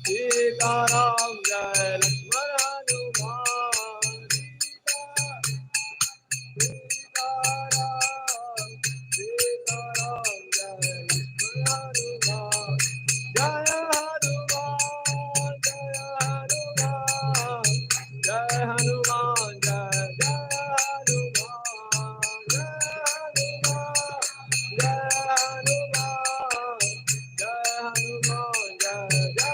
सीताराम जय लक्ष्मण हनुमान सीताराम सीताराम जय लक्ष्मण हनुमान जय हनुमान जय हनुमान जय हनुमान जय हनुमान जय हनुमान जय हनुमान जय जय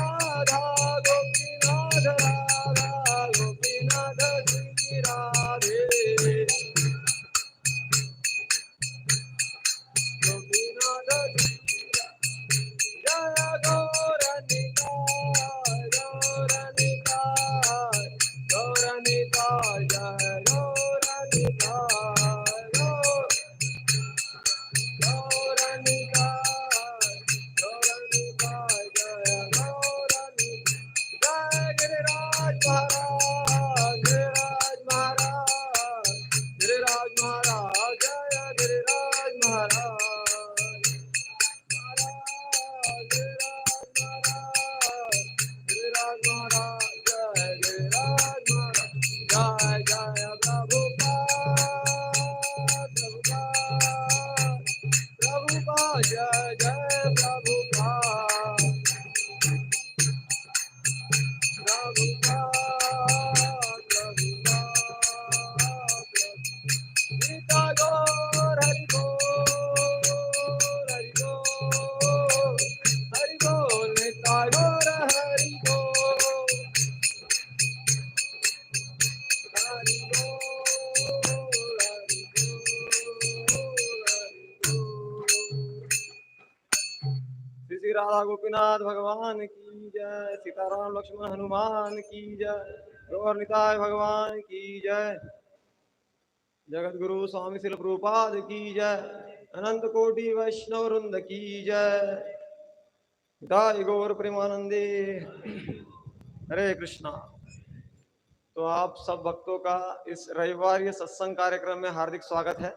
राधा गोपीनाथ राधा गोपीनाथ श्री राधे गोपीनाथ जय गौरनिताय गौरनिताय गौरनिताय जय गौरनिताय गौरनिताय गौरनिताय जय गौरनिताय जय गिरिराज महाराज गिरिराज महाराज जय गिरिराज महाराज गिरिराज महाराज जय गिरिराज महाराज जय जय प्रभुपाद प्रभुपाद जय जय प्रभुपाद गीता गौर हरि बोल हरि बोल हरि बोल गीता गौर हरि बोल हरि बोल हरि बोल श्री राधा गोपीनाथ भगवान की जय सीताराम लक्ष्मण हनुमान की जय गौर निताय भगवान की जय जगत गुरु स्वामी शिल प्रभुपाद की जय अनंत कोटि वैष्णव वृंद की जय दाई गौर प्रेमानंदे हरे कृष्णा। तो आप सब भक्तों का इस रविवार ये सत्संग कार्यक्रम में हार्दिक स्वागत है।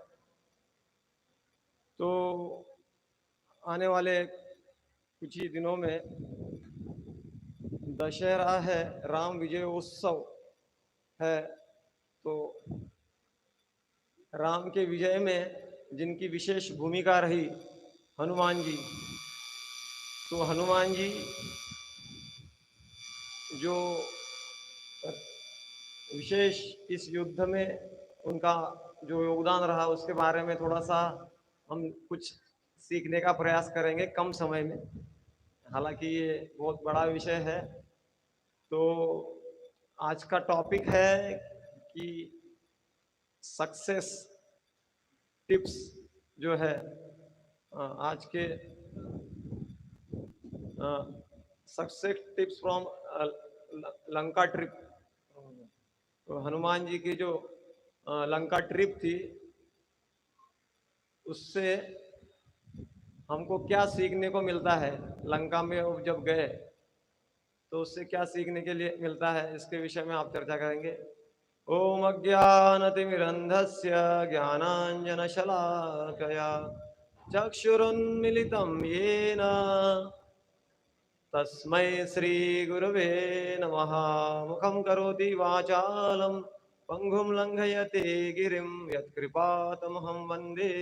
तो आने वाले कुछ ही दिनों में दशहरा है, राम विजय उत्सव है। तो राम के विजय में जिनकी विशेष भूमिका रही हनुमान जी, तो हनुमान जी जो विशेष इस युद्ध में उनका जो योगदान रहा उसके बारे में थोड़ा सा हम कुछ सीखने का प्रयास करेंगे कम समय में। हालांकि ये बहुत बड़ा विषय है। तो आज का टॉपिक है कि सक्सेस टिप्स जो है आज के success tips from Lanka trip. तो हनुमान जी की जो लंका ट्रिप थी उससे हमको क्या सीखने को मिलता है, लंका में वो जब गए तो उससे क्या सीखने के लिए मिलता है, इसके विषय में आप चर्चा करेंगे। ओम अज्ञानतिमिरन्धस्य ज्ञानाञ्जनशलाकया चक्षुरुन्मिलितं येन तस्मै श्रीगुरवे नमः। मुखं करोति वाचालं पंगुं लंघयते गिरिं यत्कृपातमहं वन्दे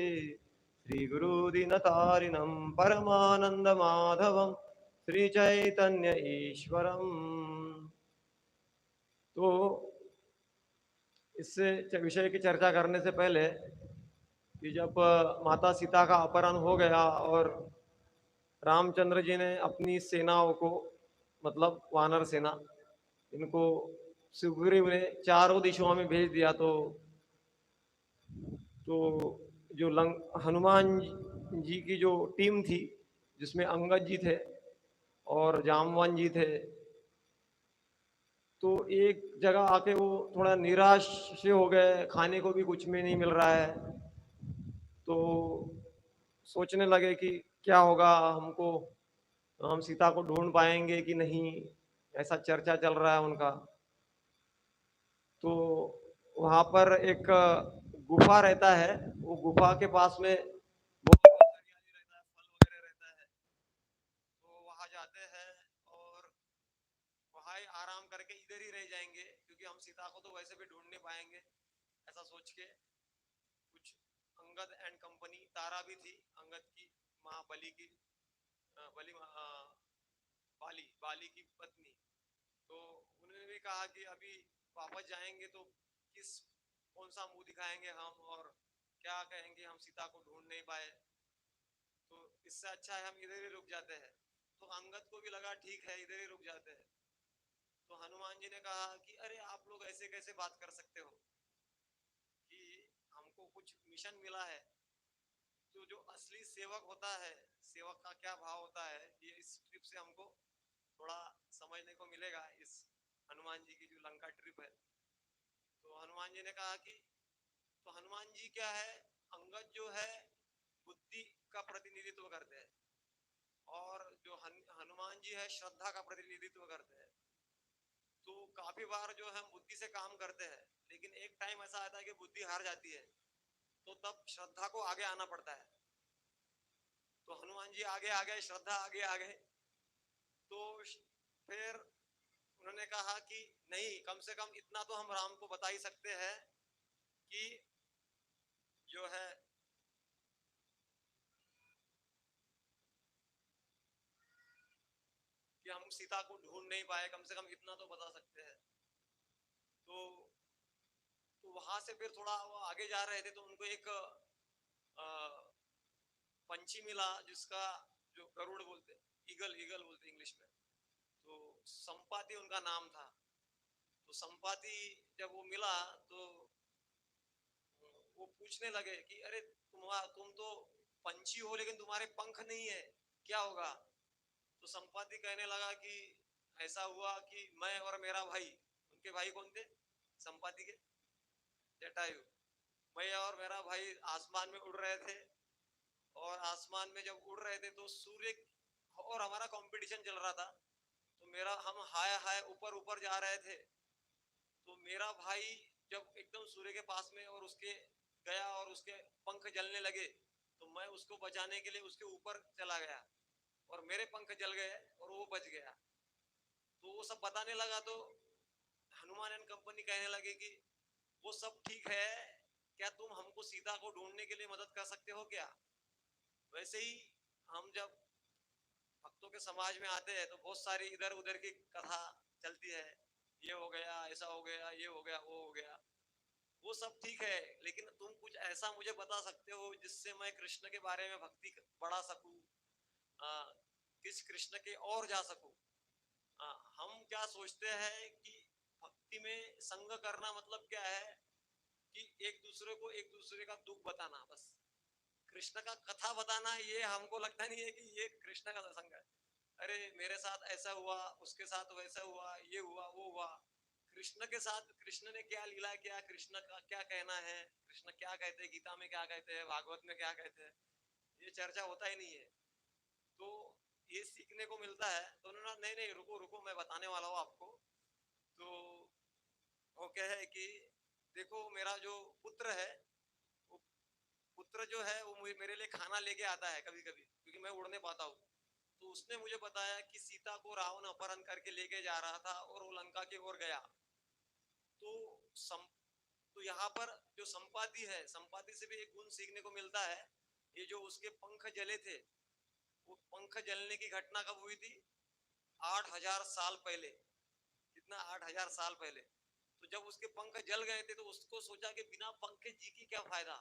श्रीगुरुदीनतारिणं परमानन्दमाधवं श्रीचैतन्य ईश्वरम्। तो इससे विषय की चर्चा करने से पहले कि जब माता सीता का अपहरण हो गया और रामचंद्र जी ने अपनी सेनाओं को, मतलब वानर सेना, इनको सुग्रीव ने चारों दिशाओं में भेज दिया, तो जो हनुमान जी की जो टीम थी जिसमें अंगद जी थे और जामवन जी थे, तो एक जगह आके वो थोड़ा निराश से हो गए, खाने को भी कुछ में नहीं मिल रहा है। तो सोचने लगे कि क्या होगा, हम सीता को ढूंढ पाएंगे कि नहीं, ऐसा चर्चा चल रहा है उनका। तो वहां पर एक गुफा रहता है, वो गुफा के पास में बहुत हरियाली रहता है, फल वगैरह रहता है। तो जाते हैं और वहाँ ही आराम करके इधर ही रह जाएंगे, क्योंकि हम सीता को तो वैसे भी ढूंढ नहीं पाएंगे, ऐसा सोच के कुछ अंगद एंड कंपनी, तारा भी थी अंगद की माँ, बलि की बलि बाली बाली की पत्नी, तो उन्होंने भी कहा कि अभी वापस जाएंगे तो किस कौन सा मुंह दिखाएंगे हम, और क्या कहेंगे, हम सीता को ढूंढ नहीं पाए, तो इससे अच्छा है हम इधर ही रुक जाते हैं। तो अंगद को भी लगा ठीक है इधर ही रुक जाते हैं। तो हनुमान जी ने कहा कि अरे आप लोग ऐसे कैसे बात कर सकते हो, कि हमको कुछ मिशन मिला है, तो जो असली सेवक होता है, सेवक का क्या भाव होता है, ये इस ट्रिप से हमको थोड़ा समझने को मिलेगा, इस हनुमान जी की जो लंका ट्रिप है। तो हनुमान जी ने कहा कि, तो हनुमान जी क्या है, अंगद जो है बुद्धि का प्रतिनिधित्व करते हैं, और जो हनुमान जी है श्रद्धा का प्रतिनिधित्व करते हैं। तो काफी बार जो हम बुद्धि से काम करते हैं, लेकिन एक टाइम ऐसा आता है कि बुद्धि हार जाती है, तो तब श्रद्धा को आगे आना पड़ता है। तो हनुमान जी आगे आ गए, श्रद्धा आगे आ गए। तो फिर उन्होंने कहा कि नहीं, कम से कम इतना तो हम राम को बता ही सकते हैं कि जो है कि हम सीता को ढूंढ नहीं पाए, कम से कम इतना तो बता सकते हैं। तो वहां से फिर थोड़ा वो आगे जा रहे थे, तो उनको एक पंछी मिला, जिसका जो गरुड़ बोलते, ईगल ईगल बोलते इंग्लिश में, तो संपाति उनका नाम था। तो संपाति जब वो मिला, तो वो पूछने लगे कि अरे तुम तो पंछी हो लेकिन तुम्हारे पंख नहीं है, क्या होगा। तो संपाति कहने लगा कि ऐसा हुआ कि मैं और मेरा भाई, उनके भाई कौन थे, संपाति के जटायु, मैं और मेरा भाई आसमान में उड़ रहे थे, और आसमान में जब उड़ रहे थे तो सूर्य और हमारा कंपटीशन चल रहा था, तो मेरा हम हाय हाय ऊपर ऊपर जा रहे थे। तो मेरा भाई जब एकदम सूर्य के पास में और उसके गया और उसके पंख जलने लगे, तो मैं उसको बचाने के लिए उसके ऊपर चला गया, और मेरे पंख जल गए और वो बच गया। तो वो सब बताने लगा, तो हनुमान एंड कंपनी कहने लगे कि वो सब ठीक है, क्या तुम हमको सीता को ढूंढने के लिए मदद कर सकते हो क्या। वैसे ही हम जब भक्तों के समाज में आते हैं तो बहुत सारी इधर उधर की कथा चलती है, ये हो गया, ऐसा हो गया, ये हो गया, वो हो गया, वो सब ठीक है, लेकिन तुम कुछ ऐसा मुझे बता सकते हो जिससे मैं कृष्ण के बारे में भक्ति बढ़ा सकूं, किस कृष्ण के और जा सकूं। हम क्या सोचते हैं कि भक्ति में संग करना मतलब क्या है, कि एक दूसरे को एक दूसरे का दुख बताना, बस कृष्ण का कथा बताना, ये हमको लगता नहीं है कि ये कृष्ण का संग है। अरे मेरे साथ ऐसा हुआ, उसके साथ वैसा हुआ, ये हुआ, वो हुआ, कृष्ण के साथ कृष्ण ने क्या लीला किया, कृष्ण का क्या कहना है, कृष्ण क्या कहते हैं, गीता में क्या कहते हैं, भागवत में क्या कहते हैं, ये चर्चा होता ही नहीं है। तो ये सीखने को मिलता है। तो उन्होंने नहीं नहीं रुको रुको, मैं बताने वाला हूँ आपको। तो वो क्या है कि देखो, मेरा जो पुत्र है, वो पुत्र जो है वो मेरे लिए खाना लेके आता है कभी कभी, क्योंकि मैं उड़ नहीं पाता हूँ। तो उसने मुझे बताया कि सीता को रावण अपहरण करके लेके जा रहा था और वो लंका की ओर गया। तो सम, तो यहाँ पर जो संपाति है, संपाति से भी एक गुण सीखने को मिलता है। ये जो उसके पंख जले थे, वो पंख जलने की घटना कब हुई थी, 8,000 साल पहले। कितना, 8,000 साल पहले। तो जब उसके पंख जल गए थे, तो उसको सोचा कि बिना पंख के जी की क्या फायदा,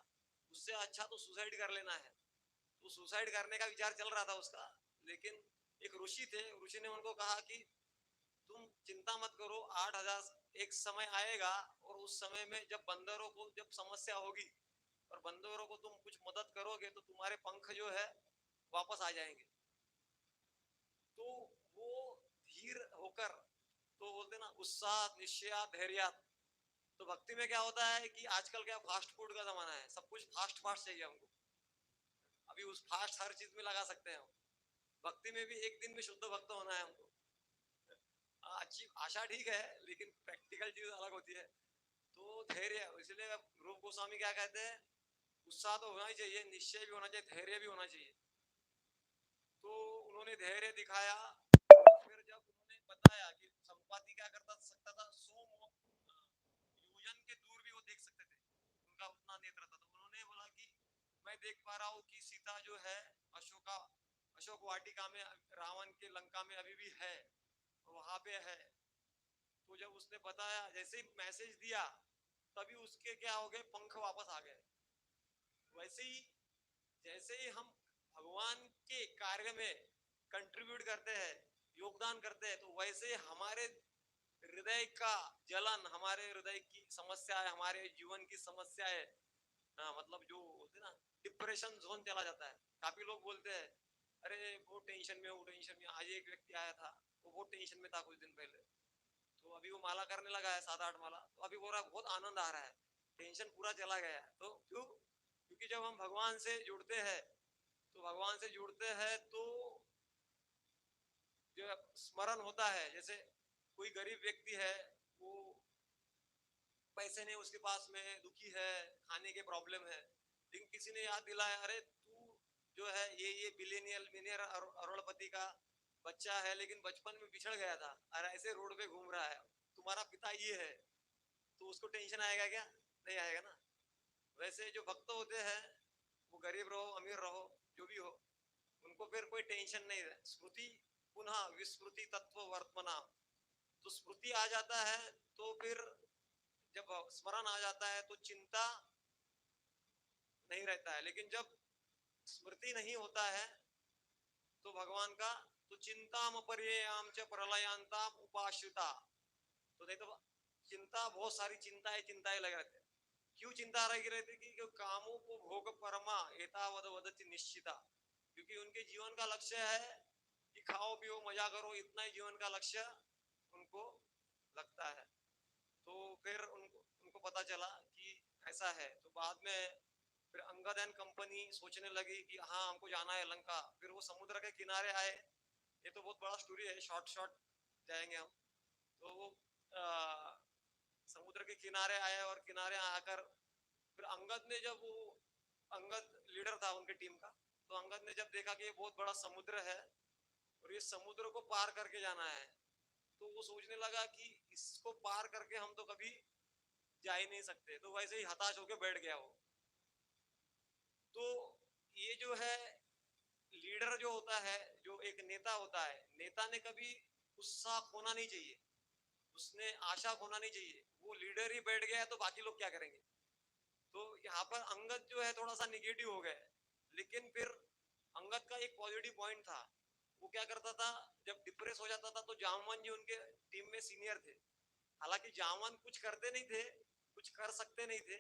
उससे अच्छा तो सुसाइड कर लेना है। तो सुसाइड करने का विचार चल रहा था उसका, लेकिन एक ऋषि थे, ऋषि ने उनको कहा कि तुम चिंता मत करो, 8,000, एक समय आएगा, और उस समय में जब बंदरों को जब समस्या होगी और बंदरों को तुम कुछ मदद करोगे, तो तुम्हारे पंख जो है वापस आ जाएंगे। तो वो धीर होकर, तो बोलते ना, उत्साह निश्चय धैर्य। तो भक्ति में क्या होता है कि आजकल क्या फास्ट फूड का जमाना है, सब कुछ फास्ट फास्ट चाहिए हमको, अभी उस फास्ट हर चीज में लगा सकते हैं हम। भक्ति में भी एक दिन में शुद्ध भक्त होना है हमको। अच्छी आशा ठीक है, लेकिन प्रैक्टिकल चीज अलग होती है। तो धैर्य, इसलिए रूप गोस्वामी क्या कहते हैं, उत्साह तो होना ही चाहिए, निश्चय भी होना चाहिए, धैर्य भी होना चाहिए। तो उन्होंने धैर्य दिखाया। उपाधि क्या करता सकता था, 100 योजन के दूर भी वो देख सकते थे, उनका उतना नेत्र था। तो उन्होंने बोला कि मैं देख पा रहा हूँ कि सीता जो है अशोक वाटिका में, रावण के लंका में अभी भी है, वहां पे है। तो जब उसने बताया, जैसे ही मैसेज दिया तभी उसके क्या हो गए, पंख वापस आ गए। वैसे ही जैसे ही हम भगवान के कार्य में कंट्रीब्यूट करते हैं, योगदान करते हैं, तो वैसे हमारे हृदय का जलन, हमारे हृदय की समस्या है, हमारे जीवन की समस्या है, हाँ, मतलब जो होते ना, डिप्रेशन जोन चला जाता है। काफी लोग बोलते हैं अरे वो टेंशन में, वो टेंशन में। आज एक व्यक्ति आया था, वो बहुत टेंशन में था कुछ दिन पहले, तो अभी वो माला करने लगा है, 7-8 माला, तो अभी बोल रहा बहुत आनंद आ रहा है, टेंशन पूरा चला गया है। तो क्यों? क्योंकि जब हम भगवान से जुड़ते हैं, तो भगवान से जुड़ते हैं तो जो स्मरण होता है, जैसे कोई गरीब व्यक्ति है, वो पैसे नहीं उसके पास में, दुखी है, खाने के प्रॉब्लम है, लेकिन किसी ने याद दिलाया, अरे तू जो है ये बिलियनियर अरोड़पति का बच्चा है, लेकिन बचपन में बिछड़ गया था और ऐसे रोड पे घूम रहा है, तुम्हारा पिता ये है, तो उसको टेंशन आएगा क्या? नहीं आएगा ना। वैसे जो भक्त होते हैं, वो गरीब रहो अमीर रहो जो भी हो, उनको फिर कोई टेंशन नहीं है। स्मृति पुनः विस्मृति तत्व वर्तमना, तो स्मृति आ जाता है, तो फिर जब स्मरण आ जाता है तो चिंता नहीं रहता है। लेकिन जब स्मृति नहीं होता है तो भगवान का, तो चिंताम पर्ययाम च प्रलयांताम उपाश्रिता, तो नहीं तो चिंता, बहुत सारी चिंताएं लगे रहते हैं। क्यों चिंता लगी रहती है? कि कामों को भोग परमा एतावद वदति निश्चिता, क्योंकि उनके जीवन का लक्ष्य है कि खाओ पियो मजा करो, इतना ही जीवन का लक्ष्य उनको लगता है। तो फिर उनको उनको पता चला कि ऐसा है, तो बाद में फिर अंगद एंड कंपनी सोचने लगी कि हाँ हमको जाना है लंका। फिर वो समुद्र के किनारे आए, ये तो बहुत बड़ा स्टोरी है, शॉर्ट शॉर्ट जाएंगे हम। तो वो समुद्र के किनारे आए, और किनारे आकर फिर अंगद ने, जब वो अंगद लीडर था उनके टीम का, तो अंगद ने जब देखा कि ये बहुत बड़ा समुद्र है और ये समुद्र को पार करके जाना है, तो वो सोचने लगा कि इसको पार करके हम तो कभी जा ही नहीं सकते, तो वैसे ही हताश होकर बैठ गया वो। तो ये जो है लीडर जो होता है, जो एक नेता होता है, नेता ने कभी उत्साह खोना नहीं चाहिए, उसने आशा खोना नहीं चाहिए। वो लीडर ही बैठ गया है तो बाकी लोग क्या करेंगे? तो यहाँ पर अंगद जो है थोड़ा सा निगेटिव हो गए, लेकिन फिर अंगद का एक पॉजिटिव पॉइंट था। वो क्या करता था, जब डिप्रेस हो जाता था तो जामवन जी उनके टीम में सीनियर थे। हालांकि जामवन कुछ करते नहीं थे, कुछ कर सकते नहीं थे,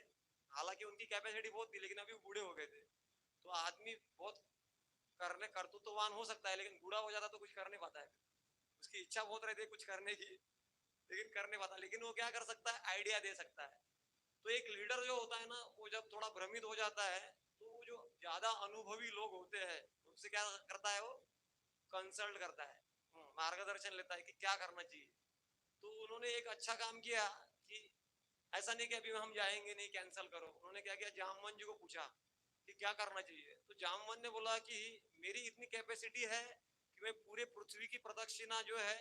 हालांकि उनकी कैपेसिटी बहुत थी, लेकिन अभी बूढ़े हो गए थे। तो आदमी बहुत करने कर्तृत्ववान हो सकता है, लेकिन बूढ़ा हो जाता तो कुछ कर नहीं पाता है। उसकी इच्छा बहुत रहती है कुछ करने की, लेकिन कर नहीं पाता। लेकिन वो क्या कर सकता है, आइडिया दे सकता है। तो एक लीडर जो होता है ना, वो जब थोड़ा भ्रमित हो जाता है, तो वो जो ज्यादा अनुभवी लोग होते हैं उनसे क्या करता है, वो कंसल्ट करता है, मार्गदर्शन लेता है कि क्या करना चाहिए। तो उन्होंने एक अच्छा काम किया कि ऐसा नहीं कि अभी हम जाएंगे नहीं, कैंसिल करो। उन्होंने क्या किया, जामवन जी को पूछा कि क्या करना चाहिए। तो जामवन ने बोला कि मेरी इतनी कैपेसिटी है कि मैं पूरे पृथ्वी की प्रदक्षिणा जो है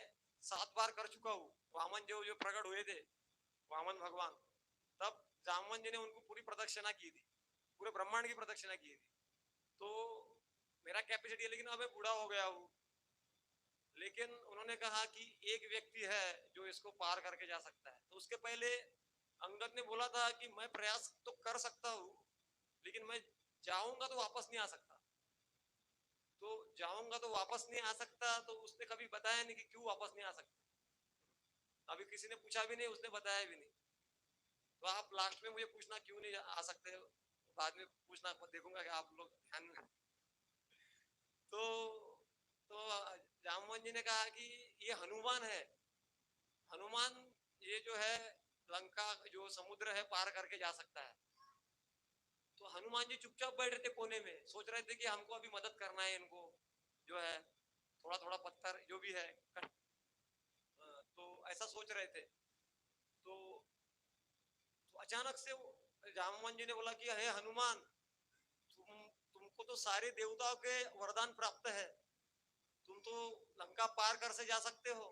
7 बार कर चुका हूँ। वामन जो जो प्रकट हुए थे, वामन भगवान, तब जामवन जी ने उनको पूरी प्रदक्षिणा की थी, पूरे ब्रह्मांड की प्रदक्षिणा की थी। तो मेरा कैपेसिटी है, लेकिन अब मैं बूढ़ा हो गया हूँ। लेकिन उन्होंने कहा कि एक व्यक्ति है जो इसको पार करके जा सकता है। तो उसके पहले अंगद ने बोला था कि मैं प्रयास तो कर सकता हूँ, लेकिन मैं जाऊंगा तो वापस नहीं आ सकता। तो जाऊंगा तो वापस नहीं आ सकता, तो उसने कभी बताया नहीं कि क्यों वापस नहीं आ सकता। अभी किसी ने पूछा भी नहीं, उसने बताया भी नहीं। तो आप लास्ट में मुझे पूछना क्यों नहीं आ सकते, बाद में पूछना, देखूंगा कि आप लोग ध्यान में। तो तो जामवन जी ने कहा कि ये हनुमान है, हनुमान ये जो है लंका जो समुद्र है पार करके जा सकता है। तो हनुमान जी चुपचाप बैठ रहे थे कोने में, सोच रहे थे कि हमको अभी मदद करना है इनको, जो है थोड़ा थोड़ा पत्थर जो भी है, तो ऐसा सोच रहे थे। तो, तो अचानक से जामवन जी ने बोला कि हे हनुमान, तुमको तो सारे देवताओं के वरदान प्राप्त है, तुम तो लंका पार कर से जा सकते हो,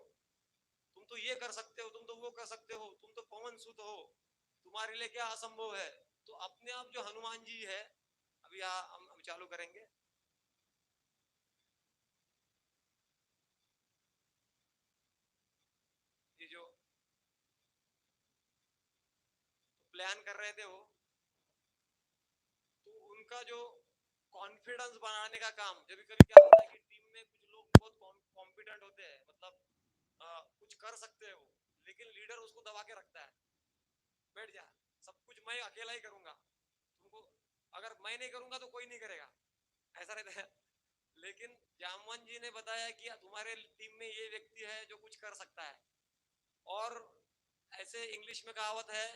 तुम तो ये कर सकते हो, तुम तो वो कर सकते हो, तुम तो पवन सुत हो, तुम्हारे लिए क्या असंभव है। तो अपने आप जो हनुमान जी है, अभी हम चालू करेंगे। ये जो प्लान कर रहे थे वो, तो उनका जो कॉन्फिडेंस बनाने का काम, जब कभी क्या होता है कि टीम में कुछ लोग बहुत कॉम्पिटेंट होते हैं, मतलब कुछ कर सकते हैं वो, लेकिन लीडर उसको दबा के रखता है, बैठ जा, सब कुछ मैं अकेला ही करूंगा, तुमको अगर मैं नहीं करूंगा तो कोई नहीं करेगा, ऐसा रहता है। लेकिन जामवन जी ने बताया कि तुम्हारे टीम में ये व्यक्ति है जो कुछ कर सकता है। और ऐसे इंग्लिश में कहावत है,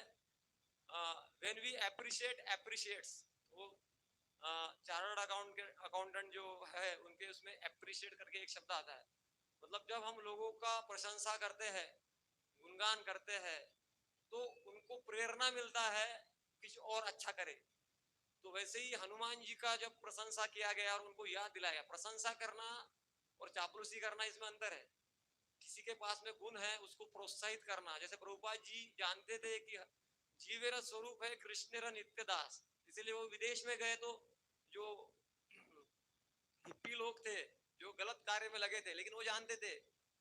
व्हेन वी अप्रिशिएट अप्रिशिएट्स, वो चार्टर्ड अकाउंटेंट जो है उनके उसमें अप्रिशिएट करके एक शब्द आता है, मतलब जब हम लोगों का प्रशंसा करते हैं, गुणगान करते हैं, तो उनको प्रेरणा मिलता है कुछ और अच्छा करे। तो वैसे ही हनुमान जी का जब प्रशंसा किया गया और उनको याद दिलाया गया, प्रशंसा करना और चापलूसी करना इसमें अंतर है। किसी के पास में गुण है उसको प्रोत्साहित करना, जैसे प्रभुपाद जी जानते थे कि जीवेर स्वरूप है कृष्णेर नित्य दास, इसीलिए वो विदेश में गए तो जो हिप्पी लोग थे जो गलत कार्य में लगे थे, लेकिन वो जानते थे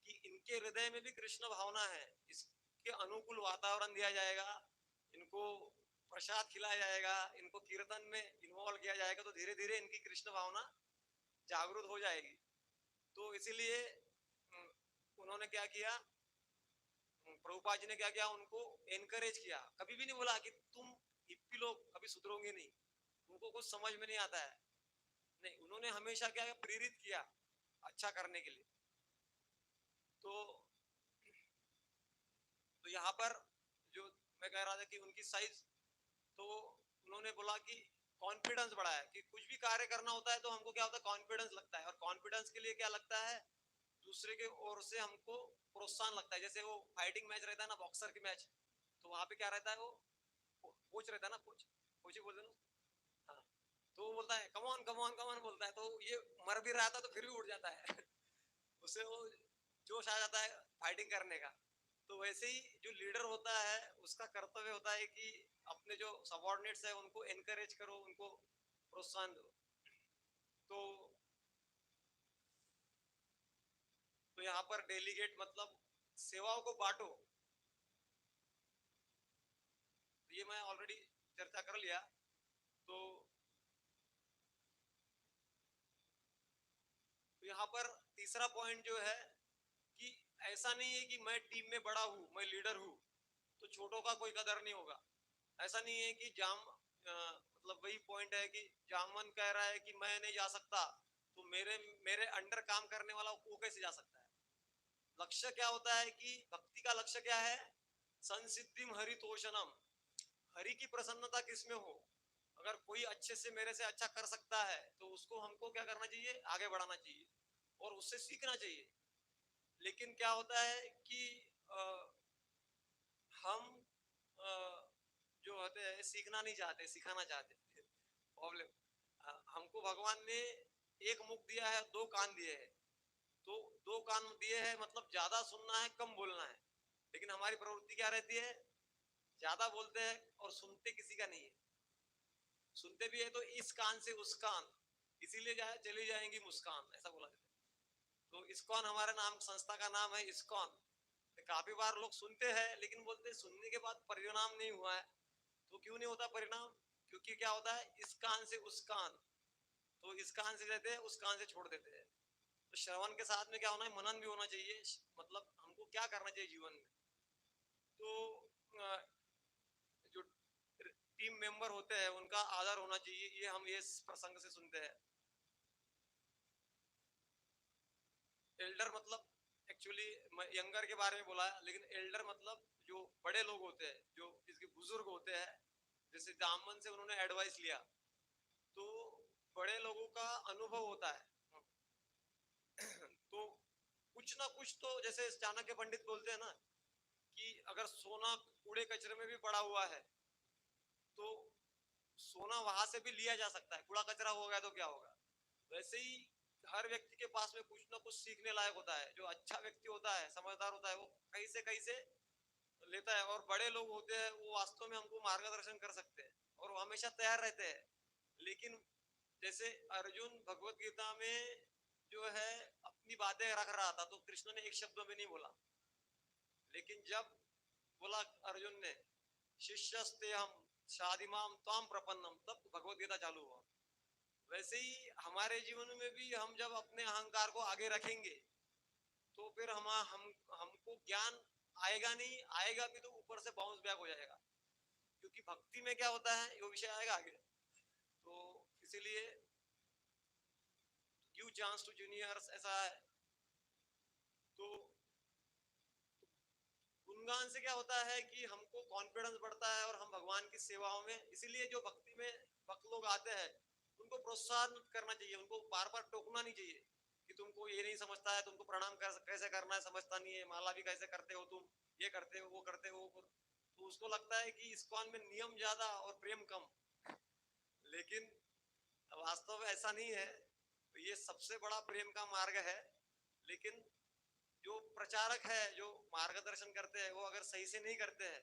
कि इनके हृदय में भी कृष्ण भावना है, इसके अनुकूल वातावरण दिया जाएगा, इनको प्रसाद खिलाया जाएगा, इनको कीर्तन में इन्वॉल्व किया जाएगा, तो धीरे धीरे इनकी कृष्ण भावना जागृत हो जाएगी। तो इसीलिए उन्होंने क्या किया, प्रभुपाद जी ने क्या किया, उनको एनकरेज किया, कभी भी नहीं बोला कि तुम हिप्पी लोग कभी सुधरोगे नहीं, तुमको कुछ समझ में नहीं आता है, नहीं, उन्होंने हमेशा क्या प्रेरित किया अच्छा करने के लिए। तो यहाँ पर जो मैं कह रहा था कि उनकी साइज, तो उन्होंने बोला कि कॉन्फिडेंस बढ़ाया, कि कुछ भी कार्य करना होता है तो हमको क्या होता है, कॉन्फिडेंस लगता है, और कॉन्फिडेंस के लिए क्या लगता है, दूसरे के ओर से हमको प्रोत्साहन लगता है। जैसे वो फाइटिंग मैच रहता है ना, बॉक्सर की मैच, तो वहां पे क्या रहता है, वो कोच रहता है ना, कोच ही बोलते हैं। हाँ, तो वो बोलता है कमॉन कमॉन कमॉन बोलता है, तो ये मर भी रहा था तो फिर भी उठ जाता है उससे वो जोश आ जाता है फाइटिंग करने का। तो वैसे ही जो लीडर होता है उसका कर्तव्य होता है कि अपने जो सबऑर्डिनेट्स है उनको एनकरेज करो, उनको प्रोत्साहन दो। तो यहाँ पर डेलीगेट मतलब सेवाओं को बांटो, तो ये मैं ऑलरेडी चर्चा कर लिया। तो यहाँ पर तीसरा पॉइंट जो है कि ऐसा नहीं है कि मैं टीम में बड़ा हूं, मैं लीडर हूं, तो छोटों का कोई कदर नहीं होगा। ऐसा नहीं है कि मतलब वही पॉइंट है कि जामवन कह रहा है कि मैं नहीं जा सकता, तो मेरे मेरे अंडर काम करने वाला वो कैसे जा सकता है। लक्ष्य क्या होता है कि भक्ति का लक्ष्य क्या है, संसिद्धिम हरितोषणम, हरि की प्रसन्नता किसमें हो। अगर कोई अच्छे से मेरे से अच्छा कर सकता है तो उसको हमको क्या करना चाहिए, आगे बढ़ाना चाहिए और उससे सीखना चाहिए। लेकिन क्या होता है कि आ, हम आ, जो होते हैं सीखना नहीं चाहते, सिखाना चाहते। प्रॉब्लम, हमको भगवान ने एक मुख दिया है, दो कान दिए हैं, तो दो कान दिए हैं मतलब ज्यादा सुनना है, कम बोलना है। लेकिन हमारी प्रवृत्ति क्या रहती है, ज्यादा बोलते हैं और सुनते किसी का नहीं है। सुनते भी है तो इस कान से उस कान, इसीलिए जाए चली जाएंगी मुस्कान, ऐसा बोला जाता है। तो इस्कॉन हमारे नाम, संस्था का नाम है इस्कॉन। काफी बार लोग सुनते हैं लेकिन बोलते सुनने के बाद परिणाम नहीं हुआ है। तो क्यों नहीं होता परिणाम, क्योंकि क्या होता है, इस कान से उस कान, तो इस कान से देते हैं उस कान से छोड़ देते हैं। तो श्रवण के साथ में क्या होना है, मनन भी होना चाहिए, मतलब हमको क्या करना चाहिए जीवन में। तो जो टीम मेंबर होते हैं उनका आदर होना चाहिए, ये हम ये प्रसंग से सुनते हैं। एल्डर मतलब एक्चुअली यंगर के बारे में बोला है, लेकिन एल्डर मतलब जो बड़े लोग होते हैं, जो जिसके बुजुर्ग होते हैं, जैसे दामन से उन्होंने एडवाइस लिया, तो बड़े लोगों का अनुभव होता है। तो कुछ ना कुछ तो, जैसे चाणक्य पंडित बोलते हैं ना कि अगर सोना कूड़े कचरे में भी पड़ा हुआ है तो सोना वहां से भी लिया जा सकता है, कूड़ा कचरा हो गया तो क्या होगा। वैसे ही हर व्यक्ति के पास में कुछ ना कुछ सीखने लायक होता है। जो अच्छा व्यक्ति होता है, समझदार होता है, वो कहीं से लेता है, और बड़े लोग होते हैं वो वास्तव में हमको मार्गदर्शन कर सकते हैं और वो हमेशा तैयार रहते हैं। लेकिन जैसे अर्जुन भगवत गीता में जो है अपनी बातें रख रहा था, तो कृष्ण ने एक शब्द में नहीं बोला, लेकिन जब बोला अर्जुन ने शिष्यस्ते हम शादिमाम त्वाम प्रपन्नम, तब भगवत गीता चालू हुआ। वैसे ही हमारे जीवन में भी हम जब अपने अहंकार को आगे रखेंगे तो फिर हमको ज्ञान आएगा नहीं, आएगा भी तो ऊपर से बाउंस बैक हो जाएगा। क्योंकि भक्ति में क्या होता है, ये विषय आएगा आगे। तो इसीलिए गिव चांस टू जूनियर्स ऐसा है। तो गुणगान से क्या होता है कि हमको कॉन्फिडेंस बढ़ता है और हम भगवान की सेवाओं में, इसीलिए जो भक्ति में भक्त लोग आते हैं उनको प्रोत्साहन करना चाहिए, उनको बार बार टोकना नहीं चाहिए कि तुमको ये नहीं समझता है, तुमको प्रणाम कैसे करना है समझता नहीं है, माला भी कैसे करते हो तुम, ये करते हो वो करते हो। तो उसको लगता है कि इस्कॉन में नियम ज्यादा और प्रेम कम, लेकिन वास्तव में ऐसा नहीं है। तो ये सबसे बड़ा प्रेम का मार्ग है। लेकिन जो प्रचारक है, जो मार्गदर्शन करते हैं, वो अगर सही से नहीं करते हैं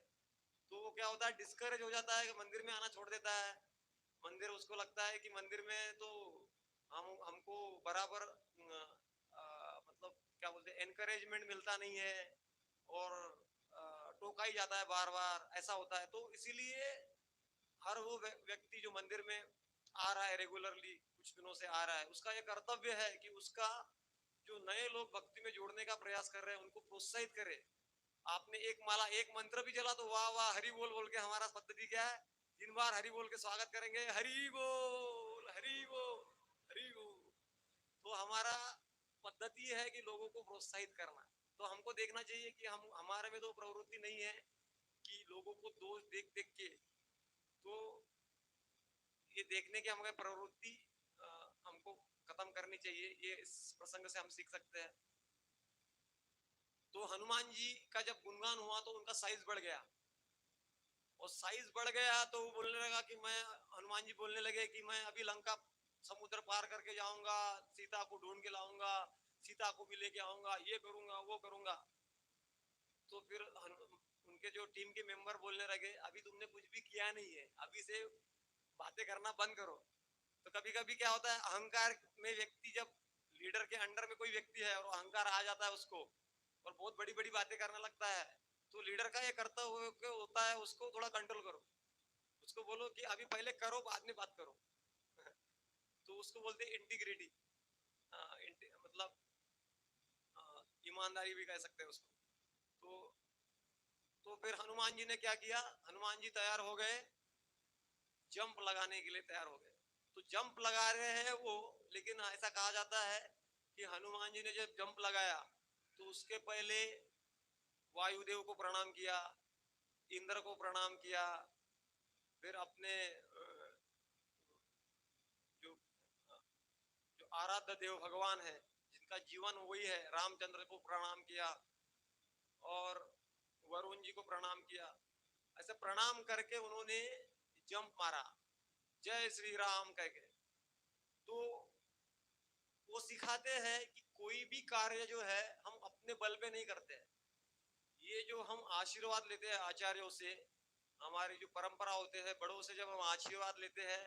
तो वो क्या होता है, डिस्करेज हो जाता है, मंदिर में आना छोड़ देता है। मंदिर, उसको लगता है कि मंदिर में तो हमको बराबर मतलब क्या बोलते हैं, एनकरेजमेंट मिलता नहीं है और टोका ही जाता है बार बार, ऐसा होता है। तो इसीलिए हर वो व्यक्ति जो मंदिर में आ रहा है रेगुलरली, कुछ दिनों से आ रहा है, उसका ये कर्तव्य है कि उसका जो नए लोग भक्ति में जोड़ने का प्रयास कर रहे हैं उनको प्रोत्साहित करे। आपने एक माला, एक मंत्र भी चला तो वाह वाह हरि बोल बोल के, हमारा पद्धति क्या है, 3 बार हरि बोल के स्वागत करेंगे, हरि बोल हरि बोल हरि बोल। तो हमारा पद्धति है कि लोगों को प्रोत्साहित करना। तो हमको देखना चाहिए कि हम, हमारे में तो प्रवृत्ति नहीं है कि लोगों को दोष देख देख के, तो ये देखने की हमारी प्रवृत्ति हमको खत्म करनी चाहिए। ये इस प्रसंग से हम सीख सकते हैं। तो हनुमान जी का जब गुणगान हुआ तो उनका साइज बढ़ गया, और साइज बढ़ गया तो वो बोलने लगा कि मैं, हनुमान जी बोलने लगे कि मैं अभी लंका समुद्र पार करके जाऊंगा, सीता को ढूंढ के लाऊंगा, सीता को भी लेके आऊंगा, ये करूंगा वो करूंगा। तो फिर उनके जो टीम के मेंबर बोलने लगे अभी तुमने कुछ भी किया नहीं है, अभी से बातें करना बंद करो। तो कभी कभी क्या होता है, अहंकार में व्यक्ति, जब लीडर के अंडर में कोई व्यक्ति है और अहंकार आ जाता है उसको और बहुत बड़ी बड़ी बातें करने लगता है, तो लीडर का ये कर्तव्य होता है उसको थोड़ा कंट्रोल करो, उसको बोलो कि अभी पहले करो बाद में बात करो। तो उसको बोलते हैं इंटीग्रिटी, मतलब ईमानदारी भी कह सकते हैं उसको। तो फिर हनुमान जी ने क्या किया, हनुमान जी तैयार हो गए, जंप लगाने के लिए तैयार हो गए। तो जंप लगा रहे हैं वो, लेकिन ऐसा कहा जाता है कि हनुमान जी ने जब जंप लगाया तो उसके पहले वायुदेव को प्रणाम किया, इंद्र को प्रणाम किया, फिर अपने जो जो आराध्य देव भगवान है, जिनका जीवन वही है, रामचंद्र को प्रणाम किया और वरुण जी को प्रणाम किया। ऐसे प्रणाम करके उन्होंने जंप मारा, जय श्री राम कह के। तो वो सिखाते हैं कि कोई भी कार्य जो है हम अपने बल पे नहीं करते हैं। ये जो हम आशीर्वाद लेते हैं आचार्यों से, हमारी जो परंपरा होते हैं बड़ों से, जब हम आशीर्वाद लेते हैं,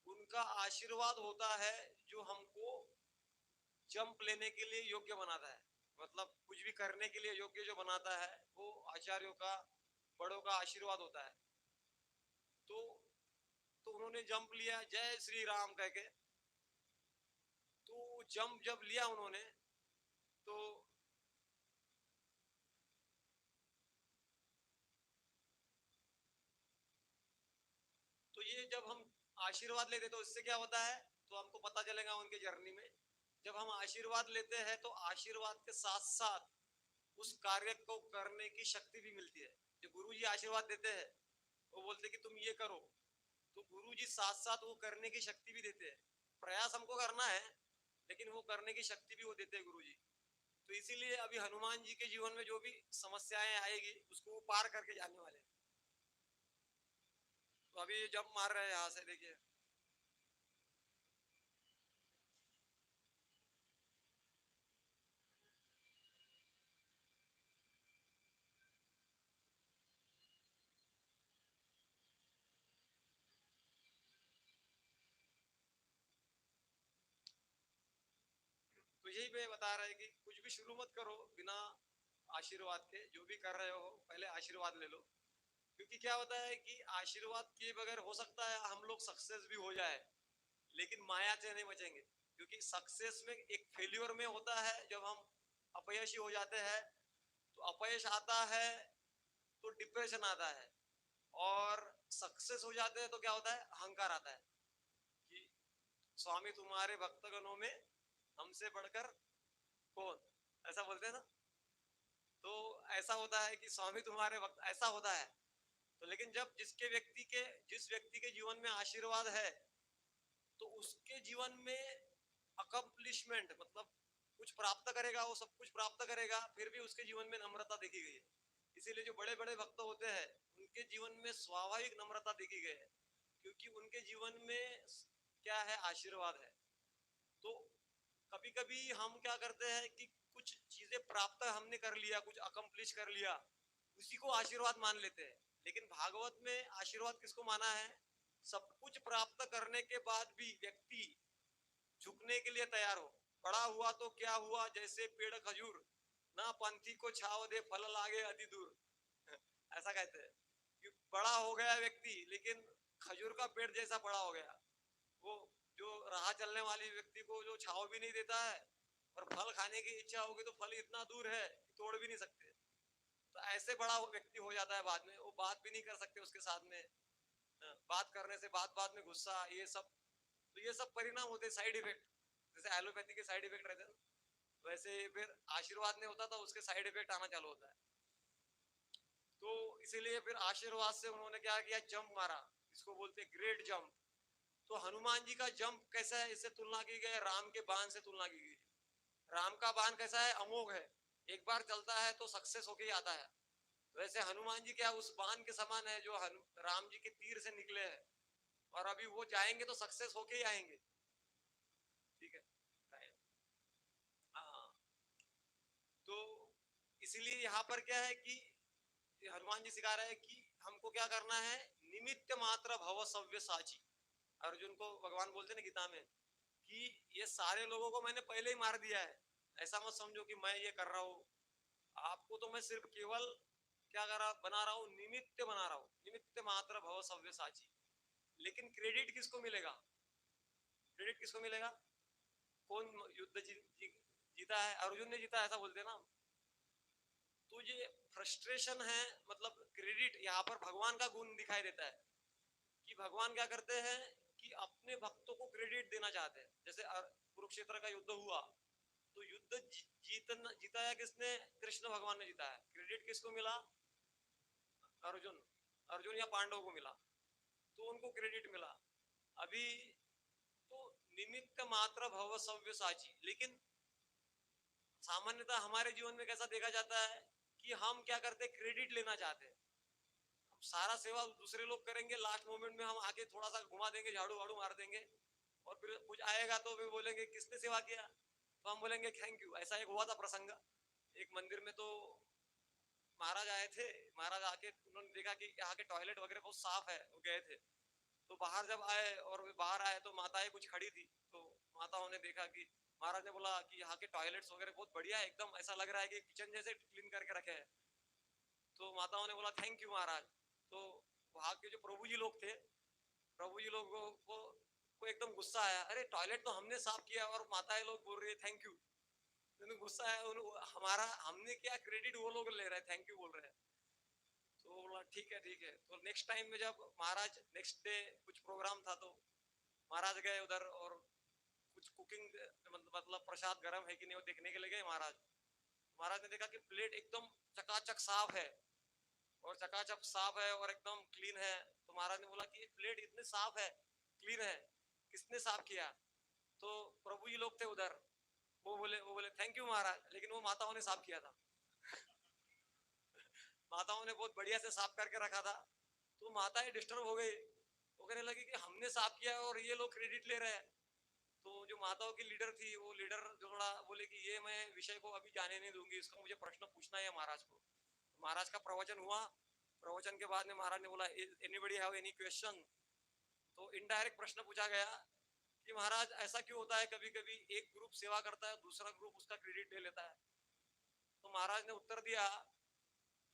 उनका आशीर्वाद होता है जो हमको जंप लेने के लिए योग्य बनाता है, मतलब कुछ भी करने के लिए योग्य जो बनाता है वो आचार्यों का, बड़ों का आशीर्वाद होता है। तो उन्होंने जंप लिया जय श्री राम कह के। तो जंप जब लिया उन्होंने, तो ये जब हम आशीर्वाद लेते तो इससे क्या होता है, तो हमको पता चलेगा उनके जर्नी में। जब हम आशीर्वाद लेते हैं तो आशीर्वाद के साथ साथ उस कार्य को करने की शक्ति भी मिलती है। जो गुरु जी आशीर्वाद देते हैं, वो बोलते कि तुम ये करो, तो गुरु जी साथ साथ वो करने की शक्ति भी देते हैं। प्रयास हमको करना है, लेकिन वो करने की शक्ति भी वो देते हैं गुरु जी। तो इसीलिए अभी हनुमान जी के जीवन में जो भी समस्याएं आएगी उसको वो पार करके जाने वाले। तो अभी जब मार रहे हैं यहाँ से, देखिए यही पे बता रहे हैं कि कुछ भी शुरू मत करो बिना आशीर्वाद के। जो भी कर रहे हो पहले आशीर्वाद ले लो, क्योंकि क्या होता है कि आशीर्वाद के बगैर हो सकता है हम लोग सक्सेस भी हो जाए, लेकिन माया से नहीं बचेंगे। क्योंकि सक्सेस में एक फेल्योर में होता है, जब हम अपयशी हो जाते हैं तो अपयश आता है, तो डिप्रेशन आता है। और सक्सेस हो जाते हैं तो क्या होता है, अहंकार आता है कि स्वामी तुम्हारे भक्तगणों में हमसे बढ़कर कौन, ऐसा बोलते हैं ना। तो ऐसा होता है कि स्वामी तुम्हारे भक्त, ऐसा होता है। तो लेकिन जब जिस व्यक्ति के जीवन में आशीर्वाद है, तो उसके जीवन में अकम्प्लिशमेंट मतलब कुछ प्राप्त करेगा, वो सब कुछ प्राप्त करेगा, फिर भी उसके जीवन में नम्रता देखी गई है। इसीलिए जो बड़े बड़े भक्त होते हैं उनके जीवन में स्वाभाविक नम्रता देखी गई है, क्योंकि उनके जीवन में क्या है, आशीर्वाद है। तो कभी कभी हम क्या करते हैं कि कुछ चीजें प्राप्त हमने कर लिया, कुछ अकम्प्लिश कर लिया, उसी को आशीर्वाद मान लेते हैं। लेकिन भागवत में आशीर्वाद किसको माना है, सब कुछ प्राप्त करने के बाद भी व्यक्ति झुकने के लिए तैयार हो। बड़ा हुआ तो क्या हुआ, जैसे पेड़ खजूर, ना पंथी को छाव दे फल लागे अति दूर। ऐसा कहते हैं कि बड़ा हो गया व्यक्ति, लेकिन खजूर का पेड़ जैसा बड़ा हो गया। वो जो राह चलने वाली व्यक्ति को जो छाव भी नहीं देता है, और फल खाने की इच्छा होगी तो फल इतना दूर है कि तोड़ भी नहीं सकते। तो ऐसे बड़ा वो व्यक्ति हो जाता है, बाद में वो बात भी नहीं कर सकते उसके साथ में। बात करने से बात में गुस्सा, ये सब। तो ये सब परिणाम होते हैं, साइड इफेक्ट। जैसे एलोपैथी के साइड इफेक्ट रहते हैं ना, वैसे फिर आशीर्वाद नहीं होता था, उसके साइड इफेक्ट आना चालू होता है। तो इसीलिए फिर आशीर्वाद से उन्होंने क्या किया, जंप मारा। इसको बोलते हैं ग्रेट जंप। तो हनुमान जी का जंप कैसा है, इससे तुलना की गई राम के बाण से तुलना की गई। राम का बाण कैसा है, अमोघ है, एक बार चलता है तो सक्सेस होके ही आता है। वैसे हनुमान जी क्या उस बाण के समान है जो राम जी के तीर से निकले हैं, और अभी वो जाएंगे तो सक्सेस होके ही आएंगे। ठीक है। हाँ। तो इसीलिए यहाँ पर क्या है कि हनुमान जी सिखा रहे हैं कि हमको क्या करना है, निमित्त मात्र भव सव्य साची। अर्जुन को भगवान बोलते हैं ना गीता में कि ये सारे लोगों को मैंने पहले ही मार दिया है, ऐसा मत समझो कि मैं ये कर रहा हूँ। आपको तो मैं सिर्फ केवल क्या कर रहा बना रहा हूँ, निमित्त बना रहा हूँ, निमित्त मात्र भव सव्य साची। लेकिन क्रेडिट किसको मिलेगा, क्रेडिट किसको मिलेगा, कौन युद्ध जीता है, अर्जुन ने जीता, ऐसा बोलते हैं ना। तो ये फ्रस्ट्रेशन है, मतलब क्रेडिट यहाँ पर भगवान का गुण दिखाई देता है कि भगवान क्या करते हैं कि अपने भक्तों को क्रेडिट देना चाहते हैं। जैसे कुरुक्षेत्र का युद्ध हुआ, तो युद्ध जीताया किसने, कृष्ण भगवान ने जीता है। क्रेडिट किसको मिला, अर्जुन, अर्जुन या पांडव को मिला, तो उनको क्रेडिट मिला। अभी तो निमित्त मात्र भव सव्य साची। लेकिन सामान्यतः हमारे जीवन में कैसा देखा जाता है कि हम क्या करते हैं, क्रेडिट लेना चाहते हैं। सारा सेवा दूसरे लोग करेंगे, लास्ट मोमेंट में हम आके थोड़ा सा घुमा देंगे, झाड़ू वाड़ू मार देंगे, और फिर कुछ आएगा तो फिर बोलेंगे किसने सेवा किया, तो हम बोलेंगे थैंक यू। ऐसा एक हुआ था प्रसंग एक मंदिर में। तो महाराज आए थे, महाराज आके उन्होंने देखा कि यहाँ के टॉयलेट वगैरह बहुत साफ है, वो गए थे। तो बाहर जब आए और बाहर आए तो माताएं कुछ खड़ी थी, तो माताओं ने देखा कि महाराज ने बोला कि यहाँ के टॉयलेट्स वगैरह बहुत बढ़िया है, एकदम ऐसा लग रहा है कि किचन जैसे क्लीन करके रखे हैं। तो माताओं ने बोला थैंक यू महाराज। तो वहाँ के जो प्रभु जी लोग थे, प्रभु जी लोगों को एकदम गुस्सा आया, अरे टॉयलेट तो हमने साफ किया और माताएं लोग बोल रही है थैंक यू। उन्हें गुस्सा आया, हमारा हमने क्या क्रेडिट वो लोग ले रहे हैं, थैंक यू बोल रहे हैं। तो बोला ठीक है ठीक है। तो नेक्स्ट टाइम में जब महाराज नेक्स्ट डे कुछ प्रोग्राम था, तो महाराज गए उधर और कुछ कुकिंग मतलब प्रसाद गर्म है कि नहीं वो देखने के लिए गए महाराज। महाराज ने देखा कि प्लेट एकदम चकाचक साफ है, और चकाचक साफ है और एकदम क्लीन है। तो महाराज ने बोला कि ये प्लेट इतने साफ है, क्लीन है, किसने साफ किया। तो प्रभु जी लोग थे उधर, वो बोले थैंक यू महाराज, लेकिन वो माताओं ने साफ किया था। माताओं ने बहुत बढ़िया से साफ करके रखा था। तो माताएं डिस्टर्ब हो गई, वो कहने लगी कि हमने साफ किया और ये लोग क्रेडिट ले रहे हैं। तो जो माताओं की लीडर थी, वो लीडर थोड़ा बोले कि ये मैं विषय को अभी जाने नहीं दूंगी, इसका मुझे प्रश्न पूछना है महाराज को। तो महाराज का प्रवचन हुआ। प्रवचन के बाद में महाराज ने बोला एनीबॉडी हैव एनी क्वेश्चन। तो इनडायरेक्ट प्रश्न पूछा गया कि महाराज ऐसा क्यों होता है, कभी कभी एक ग्रुप सेवा करता है, दूसरा ग्रुप उसका क्रेडिट ले लेता है। तो महाराज ने उत्तर दिया,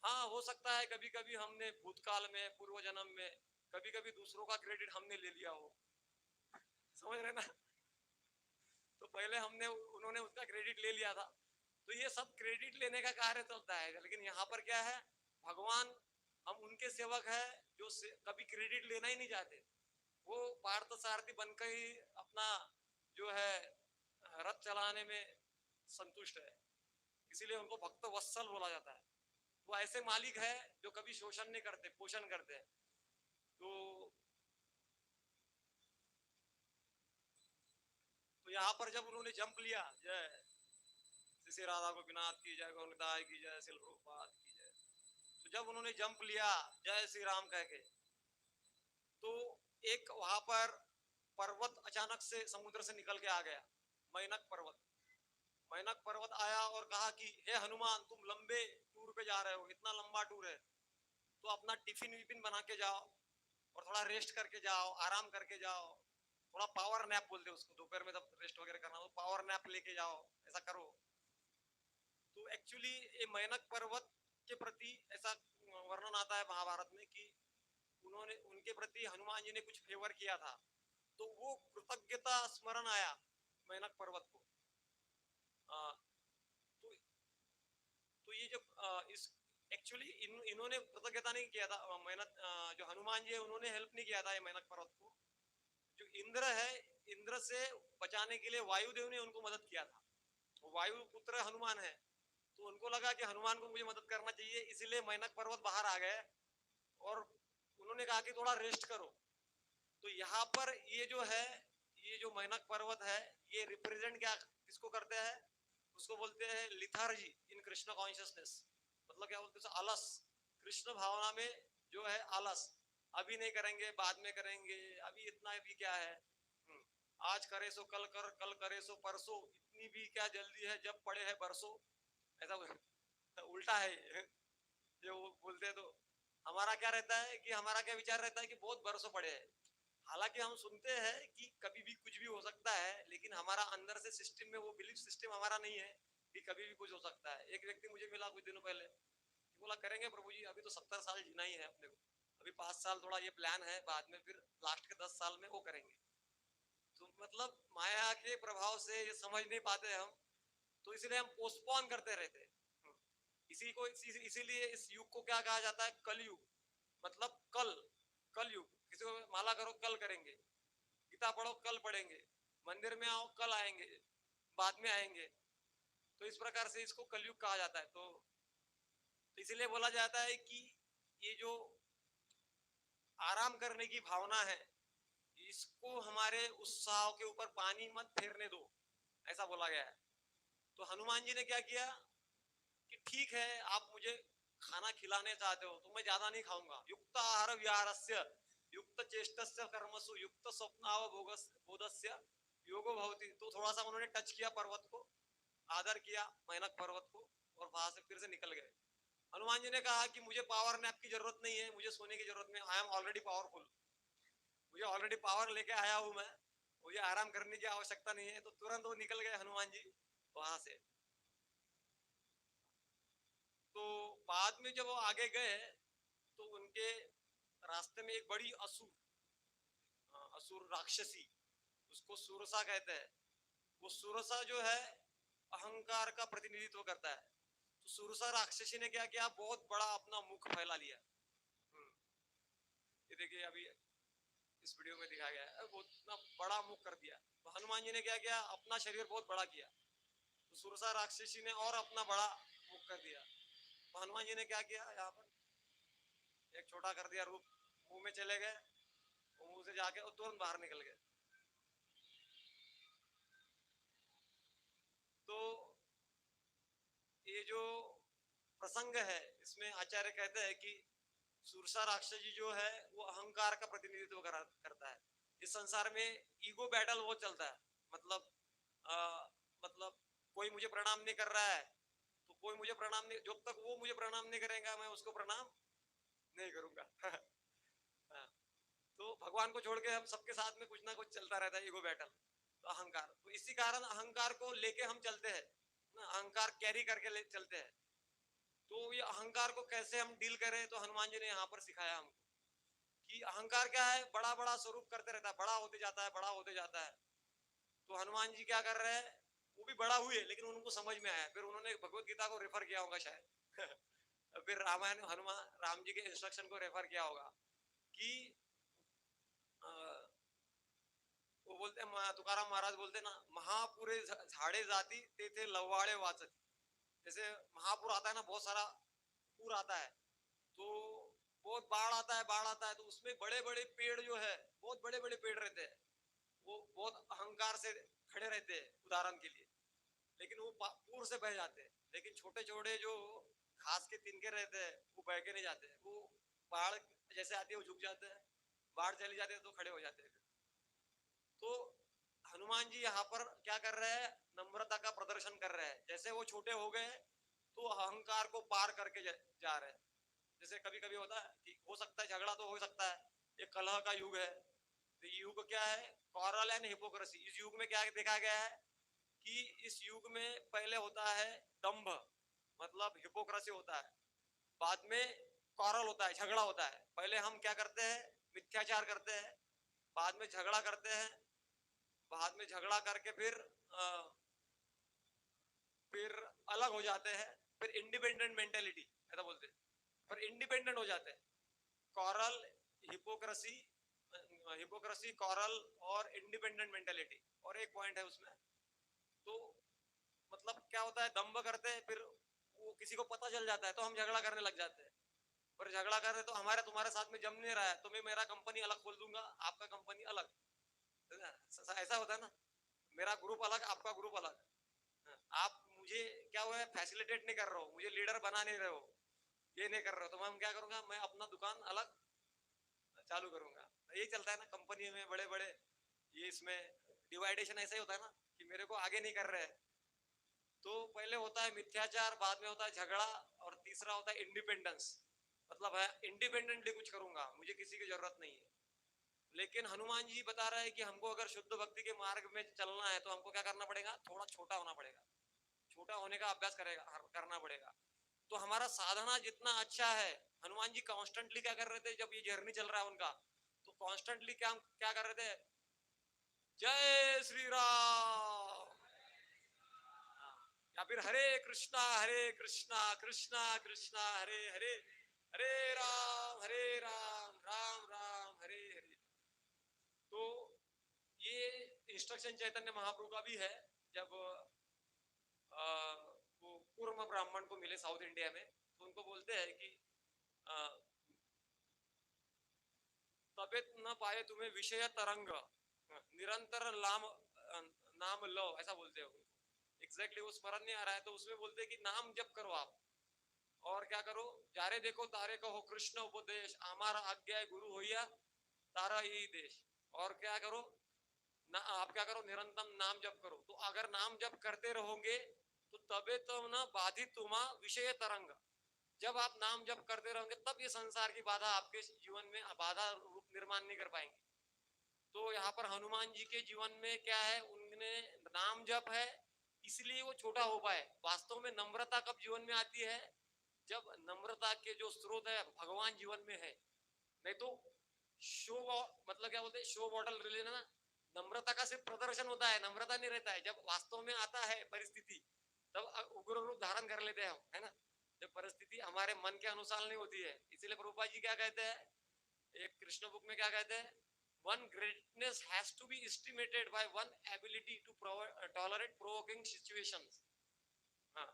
हाँ हो सकता है कभी कभी हमने भूतकाल में, पूर्व जन्म में कभी कभी दूसरों का क्रेडिट हमने ले लिया हो, समझ रहे ना। तो पहले हमने, उन्होंने उसका क्रेडिट ले लिया था, तो ये सब क्रेडिट लेने का कार्य चलता है। लेकिन यहाँ पर क्या है, भगवान, हम उनके सेवक हैं जो कभी क्रेडिट लेना ही नहीं चाहते। वो पार्थ सारथी बनकर ही अपना जो है रथ चलाने में संतुष्ट है, इसीलिए उनको भक्त वत्सल बोला जाता है। वो ऐसे मालिक है जो कभी शोषण नहीं करते, पोषण करते हैं। तो यहाँ पर जब उन्होंने जंप लिया, जय श्री राधा गोपीनाथ की जय, गौरनिताय की जय, श्रील प्रभुपाद की जय। तो जब उन्होंने जंप लिया जय श्री राम कह के, तो एक वहां पर पर्वत अचानक से समुद्र से निकल के आ गया, मैनक पर्वत। मैनक पर्वत आया और कहा कि हे हनुमान, तुम लंबे टूर पे जा रहे हो, इतना लंबा टूर है, तो अपना टिफिन विफिन बना के जाओ और थोड़ा रेस्ट करके जाओ, आराम करके जाओ, थोड़ा पावर नैप बोलते हैं उसको, दोपहर में जब रेस्ट वगैरह करना हो पावर नैप लेके जाओ, ऐसा करो। तो एक्चुअली ये मैनक पर्वत के प्रति ऐसा वर्णन आता है महाभारत में कि उन्होंने, उनके प्रति हनुमान जी ने कुछ फेवर किया था, तो वो कृतज्ञता स्मरण आया मैनक पर्वत को। तो तो ये जो इस एक्चुअली इन्होंने कृतज्ञता नहीं किया था, मेहनत जो हनुमान जी है उन्होंने हेल्प नहीं किया था ये मैनक पर्वत को। जो इंद्र है, इंद्र से बचाने के लिए वायुदेव ने उनको मदद किया था। वायु पुत्र हनुमान है, तो उनको लगा कि हनुमान को मुझे मदद करना चाहिए, इसीलिए मैनक पर्वत बाहर आ गए और उन्होंने कहा कि थोड़ा रेस्ट करो। तो यहाँ पर ये जो है, ये जो मैनक पर्वत है, ये रिप्रेजेंट क्या किसको करते हैं, उसको बोलते हैं लिथार्जी इन कृष्ण कॉन्शियसनेस। मतलब क्या बोलते हैं, आलस, कृष्ण भावना में जो है आलस, अभी नहीं करेंगे, बाद में करेंगे, अभी इतना भी क्या है, आज करे सो कल कर, कल करे सो परसों, इतनी भी क्या जल्दी है जब पड़े हैं बरसों, ऐसा उल्टा है जो बोलते हैं। तो हमारा क्या रहता है कि हमारा क्या विचार रहता है कि बहुत बरसों पड़े हैं। हालांकि हम सुनते हैं कि कभी भी कुछ भी हो सकता है, लेकिन हमारा अंदर से सिस्टम में वो बिलीफ सिस्टम हमारा नहीं है कि कभी भी कुछ हो सकता है। एक व्यक्ति मुझे मिला कुछ दिनों पहले, बोला करेंगे प्रभु जी, अभी तो 70 साल जीना ही है अपने को, अभी 5 साल थोड़ा ये प्लान है, बाद में फिर लास्ट के 10 साल में वो करेंगे। तो मतलब माया के प्रभाव से ये समझ नहीं पाते हम, तो इसलिए हम पोस्टपोन करते रहते हैं। इसीलिए इस युग को क्या कहा जाता है, कलयुग। मतलब कल, कल युग। किसी को माला करो, कल करेंगे, गीता पढ़ो, कल पढ़ेंगे, मंदिर में आओ, कल आएंगे, बाद में आएंगे। तो इस प्रकार से इसको कलयुग कहा जाता है। तो इसलिए बोला जाता है कि ये जो आराम करने की भावना है, इसको हमारे उत्साह के ऊपर पानी मत फेरने दो, ऐसा बोला गया है। तो हनुमान जी ने क्या किया कि ठीक है, आप मुझे खाना खिलाने चाहते हो तो मैं ज्यादा नहीं खाऊंगा, युक्त आहार विहारस्य युक्त चेष्टस्य कर्मसु युक्त स्वप्नाव बोधस्य योगो भवति। तो थोड़ा सा उन्होंने टच किया पर्वत को, आदर किया मैनक पर्वत को, और वहां से फिर से निकल गए। हनुमान जी ने कहा कि मुझे पावर नैप की जरूरत नहीं है, मुझे सोने की जरूरत नहीं, आई एम ऑलरेडी पावरफुल, मुझे ऑलरेडी पावर लेके आया हूं मैं, मुझे आराम करने की आवश्यकता नहीं है। तो तुरंत वो निकल गए हनुमान जी वहां से। तो बाद में जब वो आगे गए तो उनके रास्ते में एक बड़ी असुर, असुर राक्षसी, उसको सुरसा कहते हैं। वो सुरसा जो है अहंकार का प्रतिनिधित्व करता है। तो सुरसा राक्षसी ने क्या किया, बहुत बड़ा अपना मुख फैला लिया। ये देखिए अभी इस वीडियो में दिखाया गया है, बहुत इतना बड़ा मुख कर दिया। तो हनुमान जी ने क्या किया, अपना शरीर बहुत बड़ा किया। तो सुरसा राक्षसी ने और अपना बड़ा मुख कर दिया। तो हनुमान जी ने क्या किया, यहाँ पर एक छोटा कर दिया रूप, मुंह में चले गए, वो मुंह से जाके और तुरंत बाहर निकल गए। तो ये जो प्रसंग है, इसमें आचार्य कहते हैं कि सुरसा राक्षस जी जो है वो अहंकार का प्रतिनिधित्व करता है। इस संसार में ईगो बैटल वो चलता है। मतलब आ, मतलब कोई मुझे प्रणाम नहीं कर रहा है, तो कोई मुझे प्रणाम नहीं, जब तक वो मुझे प्रणाम नहीं करेगा मैं उसको प्रणाम नहीं करूंगा। हाँ, तो भगवान को छोड़ के हम सबके साथ में कुछ ना कुछ चलता रहता है, ईगो बैटल, तो अहंकार, तो इसी कारण अहंकार को लेके हम चलते हैं ना, अहंकार कैरी करके ले चलते हैं। तो ये अहंकार को कैसे हम डील करें, तो हनुमान जी ने यहाँ पर सिखाया हमको कि अहंकार क्या है, बड़ा बड़ा स्वरूप करते रहता है, बड़ा होते जाता है, बड़ा होते जाता है। तो हनुमान जी क्या कर रहे हैं, वो भी बड़ा हुए लेकिन उनको समझ में आया, फिर उन्होंने भगवत गीता को रेफर किया होगा शायद फिर रामायण हनुमान राम जी के इंस्ट्रक्शन को रेफर किया होगा कि अ, वो बोलते हैं, तुकाराम महाराज बोलते हैं ना, महापुरे झाड़े जाती ते थे लवाड़े वाचती। जैसे महापुर आता है ना, बहुत सारा पूर आता है, तो बहुत बाढ़ आता है, बाढ़ आता है, तो उसमें बड़े बड़े पेड़ जो है, बहुत बड़े बड़े पेड़ रहते हैं, वो बहुत अहंकार से खड़े रहते हैं उदाहरण के लिए, लेकिन वो पूर से बह जाते हैं। लेकिन छोटे छोटे जो घास के तिनके रहते हैं वो बह के नहीं जाते हैं, वो बाढ़ जैसे आती है वो झुक जाते हैं, बाढ़ चली जाती है तो खड़े हो जाते हैं। तो हनुमान जी यहाँ पर क्या कर रहे हैं, नम्रता का प्रदर्शन कर रहे हैं। जैसे वो छोटे हो गए तो अहंकार को पार करके जा रहे हैं। जैसे कभी कभी होता है कि हो सकता है झगड़ा तो हो सकता है, ये कलह का युग है, तो युग क्या है, कॉरल एंड हिपोक्रेसी। इस युग में क्या देखा गया है कि इस युग में पहले होता है दंभ, मतलब हिपोक्रेसी होता है, बाद में कॉरल होता है, झगड़ा होता है। पहले हम क्या करते हैं, मिथ्याचार करते हैं, बाद में झगड़ा करते हैं, बाद में झगड़ा करके फिर अलग हो जाते हैं, फिर इंडिपेंडेंट मेंटेलिटी ऐसा बोलते हैं, फिर इंडिपेंडेंट हो जाते हैं। कॉरल, हिपोक्रेसी, हिपोक्रेसी, कॉरल और इंडिपेंडेंट मेंटेलिटी, और एक पॉइंट है उसमें। तो मतलब क्या होता है, दंभ करते हैं, फिर वो किसी को पता चल जाता है तो हम झगड़ा करने लग जाते हैं। पर झगड़ा कर रहे तो हमारे तुम्हारे साथ में जम नहीं रहा है, तो मैं मेरा कंपनी अलग खोल दूंगा, आपका कंपनी अलग, ऐसा होता है ना, मेरा ग्रुप अलग, आपका ग्रुप अलग। आप मुझे क्या हुआ है, फैसिलिटेट नहीं कर रहे हो, मुझे लीडर बना नहीं रहे हो, ये नहीं कर रहे हो, तो मैं क्या करूंगा, मैं अपना दुकान अलग चालू करूंगा। यही चलता है ना कंपनी में, बड़े बड़े ये इसमें डिवाइडेशन ऐसा ही होता है ना, कि मेरे को आगे नहीं कर रहे हैं। तो पहले होता है मिथ्याचार, बाद में होता है झगड़ा, और तीसरा होता है इंडिपेंडेंस, मतलब है इंडिपेंडेंटली कुछ करूंगा, मुझे किसी की जरूरत नहीं है। लेकिन हनुमान जी बता रहा है कि हमको अगर शुद्ध भक्ति के मार्ग में चलना है तो हमको क्या करना पड़ेगा, थोड़ा छोटा होना पड़ेगा, छोटा होने का अभ्यास करना पड़ेगा। तो हमारा साधना जितना अच्छा है, हनुमान जी कॉन्स्टेंटली क्या कर रहे थे जब ये जर्नी चल रहा है उनका, तो कॉन्स्टेंटली क्या कर रहे थे, जय श्री राम, या फिर हरे कृष्णा कृष्णा कृष्णा हरे हरे, हरे राम राम राम हरे हरे। तो ये इंस्ट्रक्शन चैतन्य महाप्रभु का भी है। जब वो कूर्म ब्राह्मण को मिले साउथ इंडिया में, तो उनको बोलते हैं कि तबियत न पाए तुम्हें विषय तरंग, निरंतर नाम लो, ऐसा बोलते हैं उनको। एग्जैक्टली वो स्मरण नहीं आ रहा है, तो उसमें बोलते हैं कि नाम जप करो आप, और क्या करो, जारे देखो तारे कहो कृष्ण उपदेश, हमारा आज्ञा है गुरु होइया तारा यही देश। और क्या करो ना, आप क्या करो, निरंतर नाम जप करो। तो अगर नाम जप करते रहोगे तो तबे तो न बाधित तुमा विषय तरंग, जब आप नाम जप करते रहोगे तब ये संसार की बाधा आपके जीवन में बाधा रूप निर्माण नहीं कर पाएंगे। तो यहाँ पर हनुमान जी के जीवन में क्या है, उनने नाम जप है, इसलिए वो छोटा हो पाए। वास्तव में नम्रता कब जीवन में आती है, जब नम्रता के जो स्रोत है भगवान जीवन में है। नहीं तो शो, मतलब क्या बोलते हैं, शो बॉटल रिलीजन है ना, नम्रता का सिर्फ प्रदर्शन होता है, नम्रता नहीं रहता है। जब वास्तव में आता है परिस्थिति, तब उग्र रूप धारण कर लेते हैं हम, है ना। जब परिस्थिति हमारे मन के अनुसार नहीं होती है, इसीलिए प्रभुपाद जी क्या कहते हैं, एक कृष्ण बुक में क्या कहते हैं, one greatness has to be estimated by one ability to tolerate provoking situations. हाँ,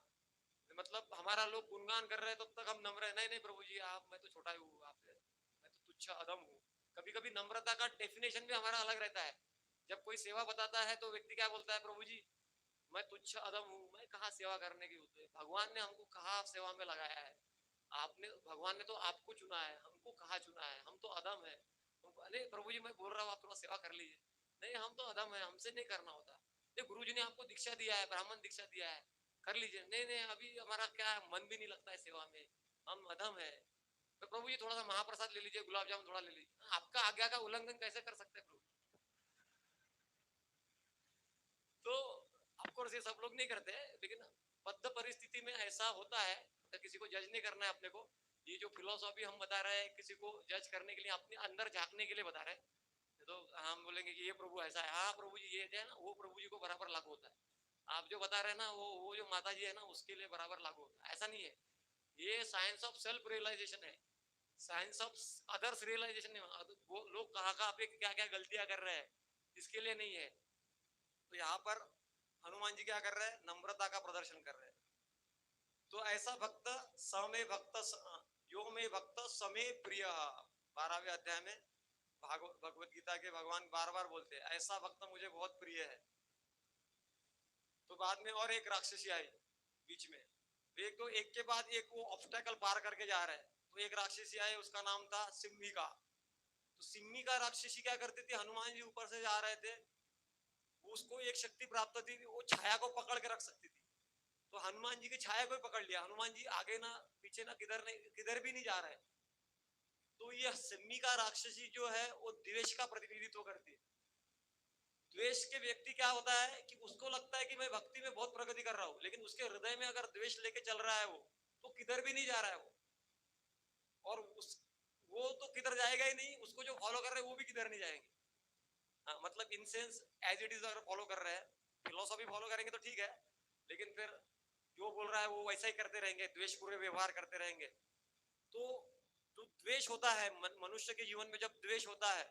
मतलब हमारा लोग गुणगान कर रहे हैं तब तक हम नम्र है, नहीं नहीं प्रभु जी आप, मैं तो छोटा ही हूँ आपसे, मैं तो तुच्छ अधम हूँ। कभी कभी नम्रता का डेफिनेशन भी हमारा अलग रहता है। जब कोई सेवा बताता है तो व्यक्ति क्या बोलता है, प्रभु जी मैं तुच्छ अधम हूँ, मैं कहाँ सेवा करने की होते, भगवान ने हमको कहाँ सेवा में लगाया है, आपने, भगवान ने तो आपको चुना है, हमको कहाँ चुना है, हम तो अधम है। अरे प्रभु जी मैं बोल रहा हूँ आप थोड़ा सेवा कर लीजिए, नहीं हम तो अधम है, हमसे नहीं करना होता। गुरु जी ने आपको दीक्षा दिया है, ब्राह्मण दीक्षा दिया है, कर लीजिए, नहीं नहीं अभी हमारा क्या मन भी नहीं लगता है सेवा में, हम अधम है। तो प्रभु जी थोड़ा सा महाप्रसाद ले लीजिए, गुलाब जामुन थोड़ा ले लीजिए। आपका आज्ञा का उल्लंघन कैसे कर सकते हैं प्रभु? तो ऑफकोर्स ये सब लोग नहीं करते हैं, लेकिन बद्ध परिस्थिति में ऐसा होता है। तो किसी को जज नहीं करना है अपने को। ये जो फिलोसॉफी हम बता रहे हैं, किसी को जज करने के लिए, अपने अंदर झांकने के लिए बता रहे हैं। तो हम बोलेंगे कि ये प्रभु ऐसा है, हाँ प्रभु जी ये है ना, वो प्रभु जी को बराबर लागू होता है। आप जो बता रहे हैं ना, वो जो माता जी है ना, उसके लिए बराबर लागू होता है, ऐसा नहीं है। ये साइंस ऑफ सेल्फ रियलाइजेशन है, साइंस ऑफ अदर्स रियलाइजेशन नहीं। वो लोग कहाँ कहाँ पे क्या क्या गलतियां कर रहे हैं, इसके लिए नहीं है। तो यहाँ पर हनुमान जी क्या कर रहे हैं? नम्रता का प्रदर्शन कर रहे हैं। तो ऐसा भक्त समय भक्त यो में भक्त समय प्रिय, 12वें अध्याय में भगवत गीता के भगवान बार बार बोलते हैं ऐसा भक्त मुझे बहुत प्रिय है। तो बाद में और एक राक्षसी आई बीच में, एक तो एक के बाद एक वो ऑब्स्टेकल पार करके जा रहे हैं। तो एक राक्षसी आई, उसका नाम था सिम्मिका। तो सिम्मिका राक्षसी क्या करती थी? हनुमान जी ऊपर से जा रहे थे, उसको एक शक्ति प्राप्त थी, वो छाया को पकड़ के रख सकती थी। तो हनुमान जी की छाया को पकड़ लिया, हनुमान जी आगे ना पीछे ना किधर भी नहीं जा रहे। तो ये सिम्मिका राक्षसी जो है वो द्वेष का प्रतिनिधित्व करती है। द्वेष के व्यक्ति क्या होता है कि उसको लगता है कि मैं भक्ति में बहुत प्रगति कर रहा हूं, लेकिन उसके हृदय में अगर द्वेष लेके चल रहा है वो, तो किधर भी नहीं जा रहा है वो। और वो तो किधर जाएगा ही नहीं, उसको जो फॉलो कर रहे हैं वो भी किधर नहीं जाएंगे। हाँ, मतलब in sense as it is अगर फॉलो कर रहे हैं, फिलोसॉफी फॉलो करेंगे तो ठीक है, लेकिन फिर जो बोल रहा है वो वैसा ही करते रहेंगे, द्वेष पूरे व्यवहार करते रहेंगे। तो जो द्वेष होता है मनुष्य के जीवन में, जब द्वेष होता है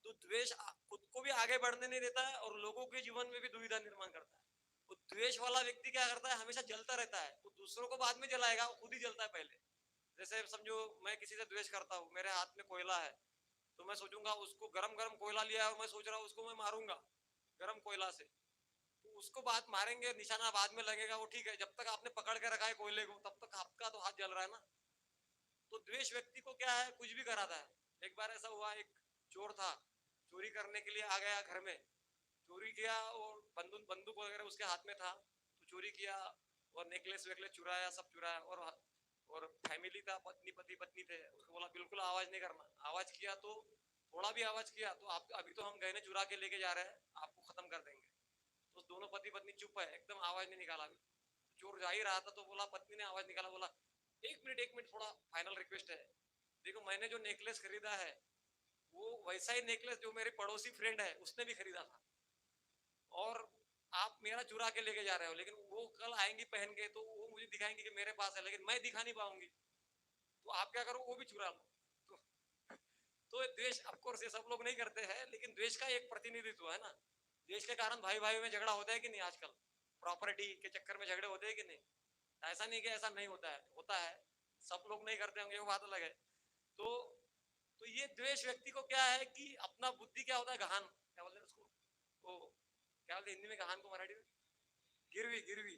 तो द्वेष खुद को भी आगे बढ़ने नहीं देता है और लोगों के जीवन में भी दुविधा निर्माण करता है। तो द्वेष वाला व्यक्ति क्या करता है? हमेशा जलता रहता है। तो दूसरों को बाद में जलाएगा, वो खुद ही जलता है पहले। जैसे समझो मैं किसी से द्वेष करता हूँ, मेरे हाथ में कोयला है, तो मैं सोचूंगा उसको गरम गरम कोयला लिया है और मैं सोच रहा हूँ उसको मैं मारूंगा गरम कोयला से। तो उसको बात मारेंगे, निशाना बाद में लगेगा, वो ठीक है, जब तक आपने पकड़ के रखा है कोयले को तब तक आपका तो हाथ जल रहा है ना। तो द्वेष व्यक्ति को क्या है? कुछ भी कराता है। एक बार ऐसा हुआ, एक चोर था, चोरी करने के लिए आ गया घर में, चोरी किया और बंदूक वगैरह उसके हाथ में था। तो चोरी किया और नेकलेस वेकलेस चुराया, सब चुराया। और फैमिली था, पत्नी पति पत्नी थे। उसको बोला बिल्कुल आवाज नहीं करना, आवाज किया तो थोड़ा भी आवाज किया तो आप अभी तो हम गहने चुरा के लेके जा रहे हैं, आपको खत्म कर देंगे। तो दोनों पति पत्नी चुप है, एकदम आवाज नहीं निकाला। चोर जा ही रहा था तो बोला, पत्नी ने आवाज निकाला, बोला एक मिनट थोड़ा फाइनल रिक्वेस्ट है, देखो मैंने जो नेकलेस खरीदा है वो वैसा ही नेकलेस जो मेरे पड़ोसी फ्रेंड है उसने भी खरीदा था, और आप मेरा चुरा के लेके जा रहे हो, लेकिन वो कल आएंगी पहन के तो वो मुझे दिखाएंगे कि मेरे पास है, लेकिन मैं दिखा नहीं पाऊंगी। तो आप क्या करो? वो भी चुरा लो। तो द्वेष ऑफकोर्स ये सब लोग नहीं करते हैं, लेकिन द्वेष का एक प्रतिनिधित्व है ना। द्वेष के कारण भाई भाई में झगड़ा होता है कि नहीं आजकल? प्रॉपर्टी के चक्कर में झगड़े होते हैं कि नहीं? ऐसा नहीं कि ऐसा नहीं होता है, होता है। सब लोग नहीं करते होंगे वो बात अलग है। तो तो ये द्वेष व्यक्ति को क्या है कि अपना बुद्धि क्या होता है? गहान, क्या बोलते हैं उसको, वो क्या बोलते हैं हिंदी में गहान को, मराठी में गिरवी, गिरवी,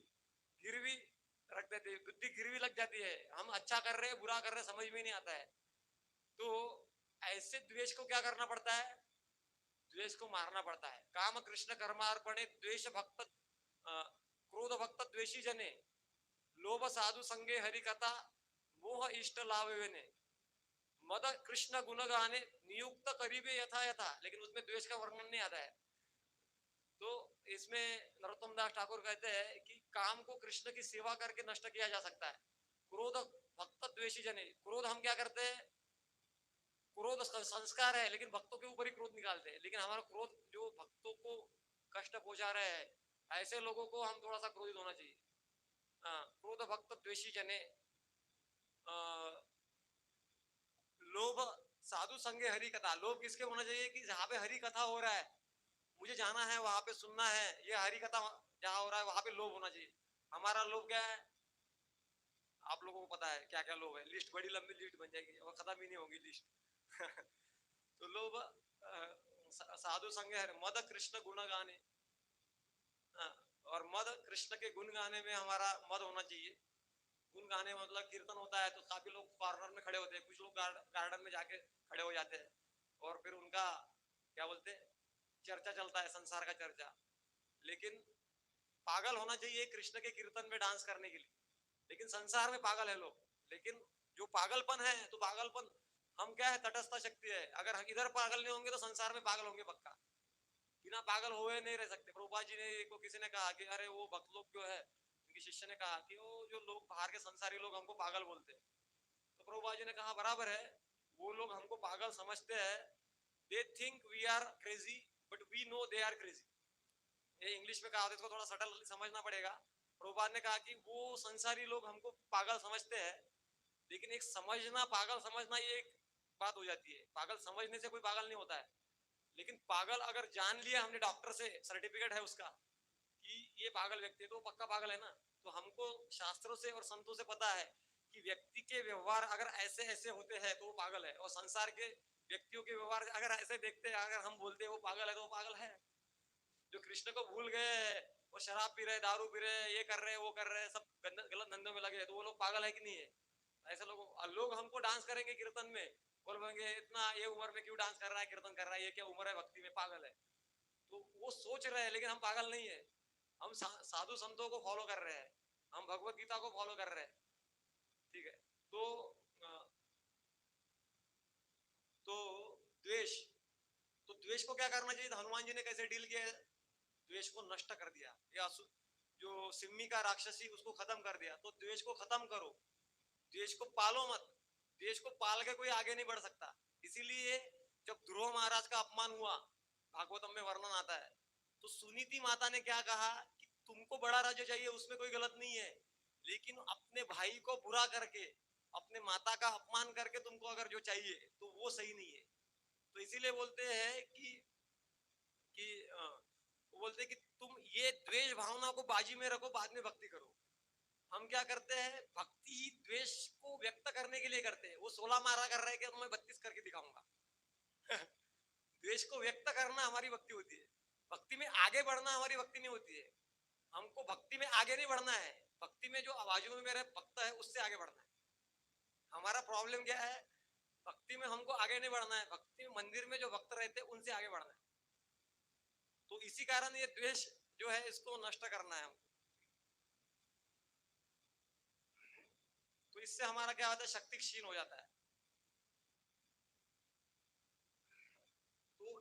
गिरवी रख देते हैं, बुद्धि गिरवी लग जाती है। हम अच्छा कर रहे हैं बुरा कर रहे हैं समझ में नहीं आता है। तो ऐसे द्वेष को क्या करना पड़ता है? द्वेष को मारना पड़ता है। काम कृष्ण कर्मार्पणे द्वेष भक्त क्रोध भक्त द्वेषी जने, लोभ साधु संगे हरि कथा, मोह इष्ट लाभवेने, मद कृष्ण गुण गाने, नियुक्त करीबे यथा यथा। लेकिन उसमें द्वेष का वर्णन नहीं आता है। तो इसमें नरोत्तम दास ठाकुर कहते हैं कि काम को कृष्ण की सेवा करके नष्ट किया जा सकता है। क्रोध भक्त द्वेषी जने, क्रोध हम क्या करते हैं? क्रोध संस्कार है, लेकिन भक्तों के ऊपर ही क्रोध निकालते हैं। लेकिन हमारा क्रोध जो भक्तों को कष्ट पहुंचा रहे हैं, ऐसे लोगों को हम थोड़ा सा क्रोधित होना चाहिए। क्रोध भक्त द्वेषी जने, लोभ साधु संगे हरि कथा। लोभ किसके होना चाहिए? कि जहाँ पे हरि कथा हो रहा है मुझे जाना है, वहां पे सुनना है। ये हरि कथा जहाँ हो रहा है वहां पे लोभ होना चाहिए। हमारा लोभ क्या है? आप लोगों को पता है क्या क्या लोभ है, लिस्ट बड़ी लंबी लिस्ट बन जाएगी और खत्म ही नहीं होगी लिस्ट। तो लोभ साधु संग है, मद कृष्ण गुण गाने। और मद कृष्ण के गुण गाने में हमारा मद होना चाहिए। गुण गाने मतलब कीर्तन होता है तो काफी लोग कॉर्नर में खड़े होते हैं, कुछ लोग गार्डन में जाके खड़े हो जाते हैं और फिर उनका क्या बोलते हैं, चर्चा चलता है, संसार का चर्चा। लेकिन पागल होना चाहिए कृष्ण के कीर्तन में डांस करने के लिए, लेकिन संसार में पागल है लोग। लेकिन जो पागलपन है, तो पागलपन हम क्या है, तटस्थ शक्ति है। अगर हम इधर पागल नहीं होंगे तो संसार में पागल होंगे पक्का, बिना पागल हुए नहीं रह सकते। प्रभुपाद जी ने को किसी ने कहा कि अरे वो भक्त लोग जो है, उनके शिष्य ने कहा कि वो जो लोग बाहर के संसारी लोग हमको पागल बोलते हैं। तो प्रभुपाद जी ने कहा बराबर है, वो लोग हमको पागल समझते हैं। They think we are crazy but we know they are crazy. ये इंग्लिश में कहा, इसको थोड़ा सटल समझना पड़ेगा। प्रभुपाद ने कहा कि वो संसारी लोग हमको पागल समझते हैं, लेकिन एक समझना, पागल समझना, ये एक बात हो जाती है। पागल समझने से कोई पागल नहीं होता है, लेकिन पागल अगर जान लिया हमने, डॉक्टर से सर्टिफिकेट है उसका कि ये पागल व्यक्ति है, तो पक्का पागल है ना। तो हमको शास्त्रों से और संतों से पता है कि व्यक्ति के व्यवहार अगर ऐसे ऐसे होते हैं तो वो पागल है, और संसार के व्यक्तियों के व्यवहार अगर ऐसे देखते हैं, अगर हम बोलते हैं वो पागल है, तो वो पागल है। जो कृष्ण को भूल गए, वो शराब पी रहे, दारू पी रहे, ये कर रहे, वो कर रहे, सब गलत धंधों में लगे, तो वो लोग पागल है कि नहीं है? ऐसे लोग हमको डांस करेंगे कीर्तन में, बोलेंगे इतना ये उम्र में क्यों डांस कर रहा है, कीर्तन कर रहा है, ये क्या उम्र है भक्ति में, पागल है। तो वो सोच रहे हैं, लेकिन हम पागल नहीं है। हम साधु संतों को फॉलो कर रहे हैं, हम भगवत गीता को फॉलो कर रहे हैं। ठीक है। तो तो द्वेष, तो द्वेष को क्या करना चाहिए? हनुमान जी ने कैसे डील किया? द्वेष को नष्ट कर दिया, या जो सिम्मी का राक्षसी उसको खत्म कर दिया। तो द्वेष को खत्म करो, द्वेष को पालो मत। द्वेष को पाल के कोई आगे नहीं बढ़ सकता। इसीलिए जब ध्रुव महाराज का अपमान हुआ, भागवतम में वर्णन आता है, तो सुनीति माता ने क्या कहा कि तुमको बड़ा राज्य चाहिए, उसमें कोई गलत नहीं है, लेकिन अपने भाई को बुरा करके, अपने माता का अपमान करके तुमको अगर जो चाहिए तो वो सही नहीं है। तो इसीलिए बोलते हैं कि वो बोलते हैं कि तुम ये द्वेष भावना को बाजी में रखो, बाद में भक्ति करो। हम क्या करते हैं, भक्ति द्वेष को व्यक्त करने के लिए करते हैं। वो 16 मारा कर रहे हैं कि मैं 32 करके दिखाऊंगा। द्वेष को व्यक्त करना हमारी भक्ति होती है, भक्ति में आगे बढ़ना हमारी भक्ति नहीं होती है। हमको भक्ति में आगे नहीं बढ़ना है, भक्ति में जो आवाजों में मेरा भक्त है उससे आगे बढ़ना है। हमारा प्रॉब्लम क्या है, भक्ति में हमको आगे नहीं बढ़ना है, भक्ति में मंदिर में जो भक्त रहते हैं उनसे आगे बढ़ना है। तो इसी कारण ये द्वेष जो है इसको नष्ट करना है हमको। तो इससे हमारा क्या होता है, शक्ति क्षीण हो जाता है। तो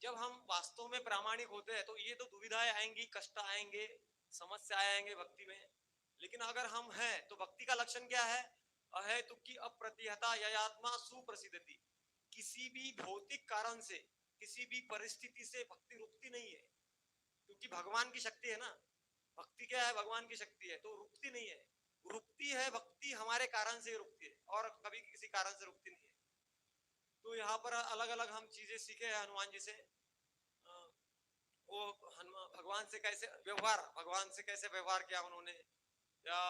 जब हम वास्तव में प्रामाणिक होते हैं तो ये तो दुविधाएं आएंगी, कष्ट आएंगे, समस्याएं आएंगे भक्ति में। लेकिन अगर हम हैं तो भक्ति का लक्षण क्या है? अहेतु की अप्रतिहता ययात्मा सुप्रसिद्धति। किसी भी भौतिक कारण से, किसी भी परिस्थिति से भक्ति रुकती नहीं है, क्योंकि भगवान की शक्ति है ना। भक्ति क्या है? भगवान की शक्ति है, तो रुकती नहीं है। रुकती है भक्ति हमारे कारण से ही रुकती है, और कभी किसी कारण से रुकती नहीं है। तो यहाँ पर अलग अलग हम चीजें सीखे हैं हनुमान जी से। वो हनुमान भगवान से कैसे व्यवहार, भगवान से कैसे व्यवहार किया उन्होंने, या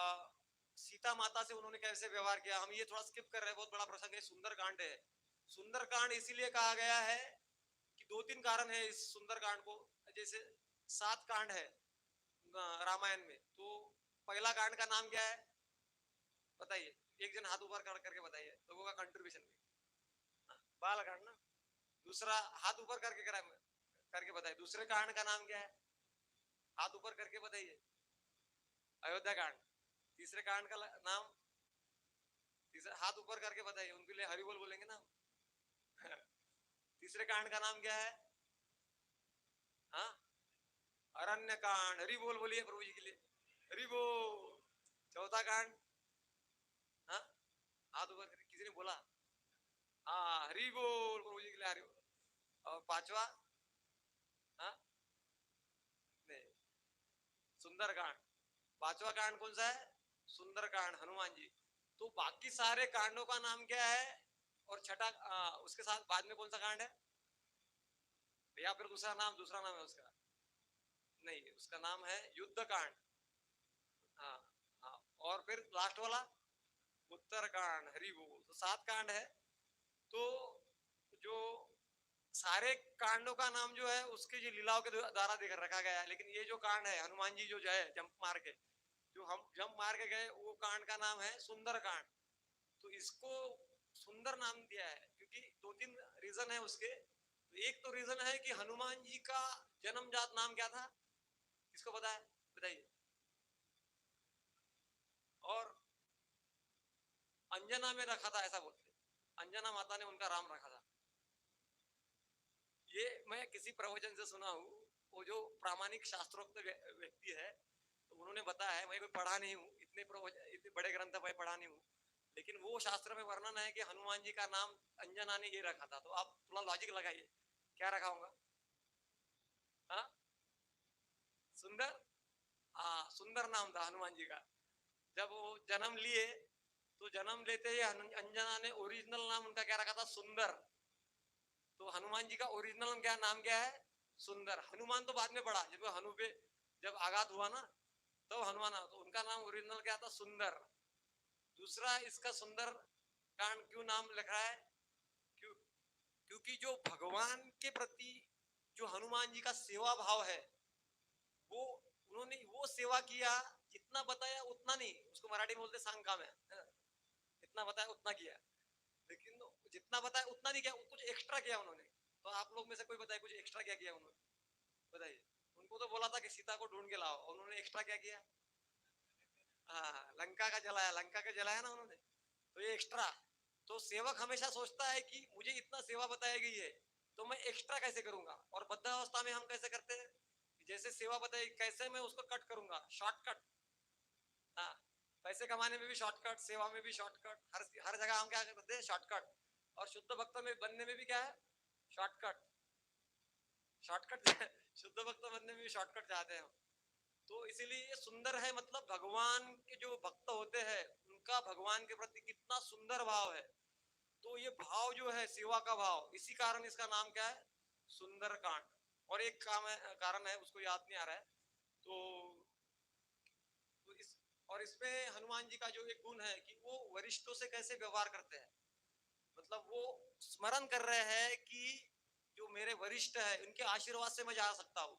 सीता माता से उन्होंने कैसे व्यवहार किया। हम ये थोड़ा स्किप कर रहे हैं, बहुत बड़ा प्रसंग है। सुंदरकांड है। सुंदरकांड इसीलिए कहा गया है कि 2-3 कारण है इस सुंदरकांड को। जैसे 7 कांड है रामायण में, तो पहला कांड का नाम क्या है बताइए? एक जन हाथ ऊपर करके बताइए, लोगों का कंट्रीब्यूशन भी। बाल कांड ना। दूसरा हाथ ऊपर करके बताइए, दूसरे कांड का नाम क्या है? हाथ ऊपर करके बताइए। अयोध्या कांड। तीसरे कांड का नाम, तीसरा हाथ ऊपर करके बताइए, उनके लिए हरि बोल बोलेंगे ना। तीसरे कांड का नाम क्या है? हाँ, अरण्य कांड। हरि बोल बोलिए प्रभु जी के लिए, हरि बोल। चौथा कांड, हाँ, हाथ ऊपर करके किसी ने बोला? हाँ, हरि बोल प्रभु जी के लिए, हरि बोल। और पांचवा, हाँ, नहीं, सुंदरकांड। पांचवा कांड कौन सा है? सुंदरकांड, हनुमान जी। तो बाकी सारे कांडों का नाम क्या है? और छठा उसके साथ बाद में कौन सा कांड है? या फिर दूसरा नाम है उसका? नहीं, उसका नाम है युद्ध कांड। हाँ, हाँ। और फिर लास्ट वाला उत्तरकांड, हरि बोल। तो 7 कांड है। तो जो सारे कांडों का नाम जो है उसके जो लीलाओं के द्वारा देकर रखा गया है। लेकिन ये जो कांड है, हनुमान जी जो जाए जंप मार के, जो हम जंप मार के गए, वो कांड का नाम है सुंदर कांड। तो इसको सुंदर नाम दिया है क्योंकि 2-3 रीजन है उसके। तो एक तो रीजन है कि हनुमान जी का जन्मजात नाम क्या था, किसको पता है? बताइए। और अंजना में रखा था, ऐसा बोलते हैं। अंजना माता ने उनका राम रखा था। ये मैं किसी प्रवचन से सुना हूँ। वो जो प्रामाणिक शास्त्रोक्त व्यक्ति है, तो उन्होंने बताया है, मैं कोई पढ़ा नहीं हूँ, इतने बड़े ग्रंथ मैं पढ़ा नहीं हूँ, लेकिन वो शास्त्र में वर्णन है कि हनुमान जी का नाम अंजना ने ये रखा था। तो आप थोड़ा लॉजिक लगाइए, क्या रखा होगा? हाँ, सुंदर। हाँ, सुंदर नाम था हनुमान जी का। जब वो जन्म लिए, तो जन्म लेते ही अंजना ने ओरिजिनल नाम उनका क्या रखा था? सुंदर। तो हनुमान जी का ओरिजिनल क्या नाम क्या है? सुंदर। हनुमान तो बाद में पड़ा, जब हनु पे जब आघात हुआ ना, तो हनुमान, तो उनका नाम ओरिजिनल क्या था? सुंदर। दूसरा, इसका सुंदर कांड क्यों नाम लिखा है? क्यों? क्योंकि जो भगवान के प्रति जो हनुमान जी का सेवा भाव है, वो उन्होंने वो सेवा किया, जितना बताया उतना नहीं, उसको मराठी में बोलते सांग काम है ना? जितना बताया उतना किया, लेकिन जितना बताया उतना नहीं किया, कुछ एक्स्ट्रा किया उन्होंने। तो आप लोग में से कोई बताए कुछ एक्स्ट्रा क्या किया उन्होंने? बताइए। उनको तो बोला था कि सीता को ढूंढ के लाओ, उन्होंने एक्स्ट्रा क्या किया? हाँ, लंका का जलाया ना उन्होंने, तो ये एक्स्ट्रा। तो सेवक हमेशा सोचता है कि मुझे इतना सेवा बताई गई है, तो मैं एक्स्ट्रा कैसे करूंगा? और बद्ध अवस्था में हम कैसे करते हैं? जैसे सेवा बताई, कैसे मैं उसको कट करूंगा? शॉर्टकट। हाँ, पैसे कमाने में भी शॉर्टकट, सेवा में भी शॉर्टकट, हर हर जगह हम क्या करते हैं? शॉर्टकट। और शुद्ध भक्त में बनने में भी क्या है? शॉर्टकट। शॉर्टकट शुद्ध भक्त बनने में भी शॉर्टकट चाहते हैं हम। तो इसीलिए ये सुंदर है, मतलब भगवान के जो भक्त होते हैं, उनका भगवान के प्रति कितना सुंदर भाव है। तो ये भाव जो है सेवा का भाव, इसी कारण इसका नाम क्या है? सुंदर कांड। और एक काम है, कारण है, उसको याद नहीं आ रहा है। तो, तो इस और इसमें हनुमान जी का जो एक गुण है कि वो वरिष्ठों से कैसे व्यवहार करते हैं। मतलब वो स्मरण कर रहे हैं कि जो मेरे वरिष्ठ है, उनके आशीर्वाद से मैं जा सकता हूँ,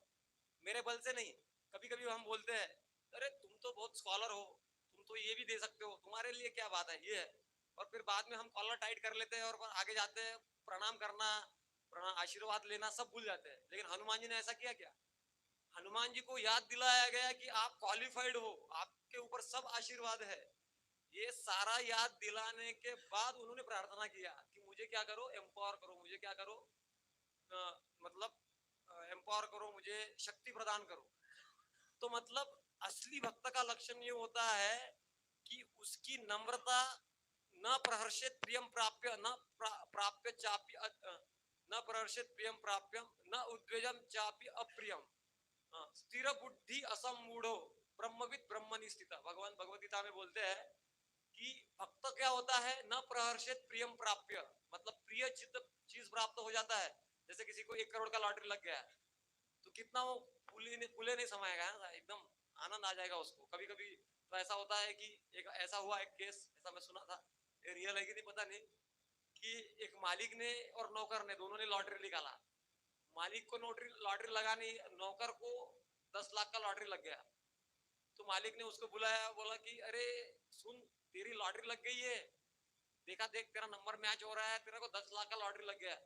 मेरे बल से नहीं। कभी कभी हम बोलते हैं, अरे तुम तो बहुत स्कॉलर हो, तुम तो ये भी दे सकते हो, तुम्हारे लिए क्या बात है, ये है। और फिर बाद में हम कॉलर टाइट कर लेते हैं और आगे जाते हैं, प्रणाम करना, आशीर्वाद लेना सब भूल जाते हैं। लेकिन हनुमान जी ने ऐसा किया क्या? हनुमान जी को याद दिलाया गया कि आप क्वालिफाइड हो, आपके ऊपर सब आशीर्वाद है। ये सारा याद दिलाने के बाद उन्होंने प्रार्थना किया कि मुझे क्या करो? एम्पावर करो, मुझे क्या करो? मतलब एम्पावर करो, मुझे शक्ति प्रदान करो। तो मतलब असली भक्त का लक्षण ये होता है कि उसकी नम्रता, न प्रहर्षित प्रियम प्राप्य, न प्राप्य चापि न प्रहर्षित प्रियम प्राप्यम, न उद्वेजम चापि अप्रियम, स्थिर बुद्धि असमूढ़ो ब्रह्मविद ब्रह्मनि स्थिता। भगवान भगवत गीता में बोलते हैं कि भक्त क्या होता है? न प्रहर्षित प्रियम प्राप्य, मतलब प्रिय चीज प्राप्त हो जाता है। जैसे किसी को 1 करोड़ का लॉटरी लग गया है, तो कितना वो फूले नहीं समाएगा ना, एकदम आनंद आ जाएगा उसको। कभी कभी तो ऐसा होता है कि एक ऐसा हुआ, एक केस ऐसा मैं सुना था, ये रियल है कि नहीं पता नहीं, कि एक मालिक ने और नौकर ने, दोनों ने लॉटरी निकाला। मालिक को लॉटरी लगानी, नौकर को 10 लाख का लॉटरी लग गया। तो मालिक ने उसको बुलाया, बोला कि अरे सुन, तेरी लॉटरी लग गई है, देखा देख तेरा नंबर मैच हो रहा है, तेरे को 10 लाख का लॉटरी लग गया।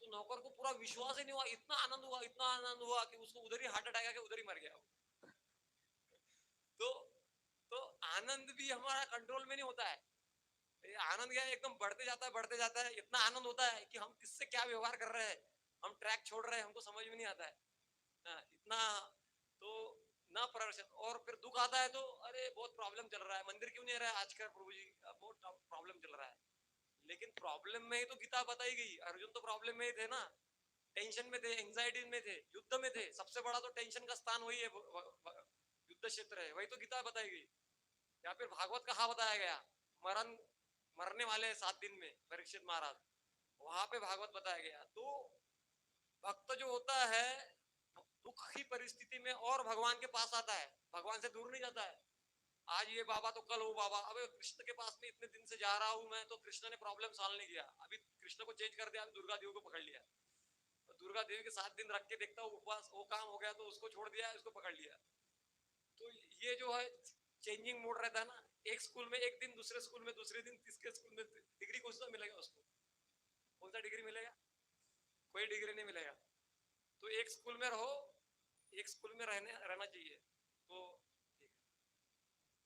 तो नौकर को पूरा विश्वास ही नहीं हुआ, इतना आनंद हुआ, इतना आनंद हुआ कि उसको उधर ही हार्ट अटैक आके उधर ही मर गया। तो तो आनंद भी हमारा कंट्रोल में नहीं होता है। ये आनंद क्या है, एकदम बढ़ते जाता है, बढ़ते जाता है। इतना आनंद होता है कि हम किससे क्या व्यवहार कर रहे हैं, हम ट्रैक छोड़ रहे हैं, हमको समझ में नहीं आता है। इतना तो ना प्रदर्शन। और फिर दुख आता है तो अरे बहुत प्रॉब्लम चल रहा है, मंदिर क्यों नहीं रहा है आजकल प्रभु जी, बहुत प्रॉब्लम चल रहा है। लेकिन प्रॉब्लम में ही तो गीता बताई गई। अर्जुन तो प्रॉब्लम में ही थे ना, टेंशन में थे, एंजाइटी में थे, युद्ध में थे। सबसे बड़ा तो टेंशन का स्थान वही है, युद्ध क्षेत्र है, वही तो गीता बताई गई। या फिर भागवत कहा बताया गया, मरण मरने वाले 7 दिन में परीक्षित महाराज, वहां पे भागवत बताया गया। तो भक्त जो होता है, दुख की परिस्थिति में और भगवान के पास आता है, भगवान से दूर नहीं जाता है। आज ये बाबा तो कल वो बाबा। अबे कृष्ण के पास में इतने दिन से जा रहा हूं मैं, तो कृष्ण ने प्रॉब्लम सॉल्व नहीं किया। अभी कृष्ण को चेंज कर दिया, दुर्गा देवी को पकड़ लिया। तो दुर्गा देवी के 7 दिन रख के देखता हूँ उपवास, वो काम हो गया तो उसको छोड़ दिया, इसको पकड़ लिया। तो ये जो है चेंजिंग मोड रहता है ना, एक स्कूल में एक दिन, दूसरे स्कूल में दूसरे दिन, तीसरे स्कूल में डिग्री कौन सा मिलेगा उसको? कौन सा डिग्री मिलेगा? कोई डिग्री नहीं मिलेगा। तो एक स्कूल में रहो, एक स्कूल में रहना चाहिए। तो ठीक है।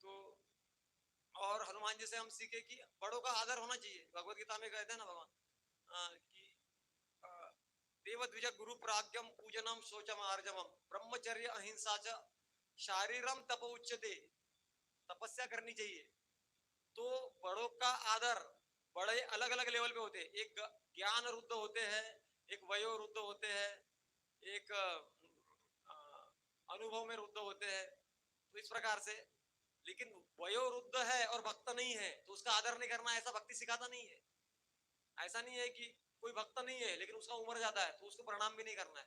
तो और हनुमान हनुमान जी से हम सीखे कि बड़ों का आदर होना चाहिए। भगवत गीता में कहते हैं ना भगवान कि अ, देव द्विज गुरु प्राज्ञम पूजनम शोचम आर्जवम ब्रह्मचर्य अहिंसा च शारीरम तप उच्यते। तपस्या करनी चाहिए। तो बड़ों का आदर बड़े अलग अलग लेवल पे होते हैं। एक ज्ञान रुद्ध होते हैं, एक वयो रुद्ध होते हैं, एक अनुभव में रुद्ध होते हैं। तो इस प्रकार से, लेकिन वयो रुद्ध है और भक्त नहीं है तो उसका आदर नहीं करना, ऐसा भक्ति सिखाता नहीं है। ऐसा नहीं है कि कोई भक्त नहीं है लेकिन उसका उम्र जाता है तो उसको प्रणाम भी नहीं करना है,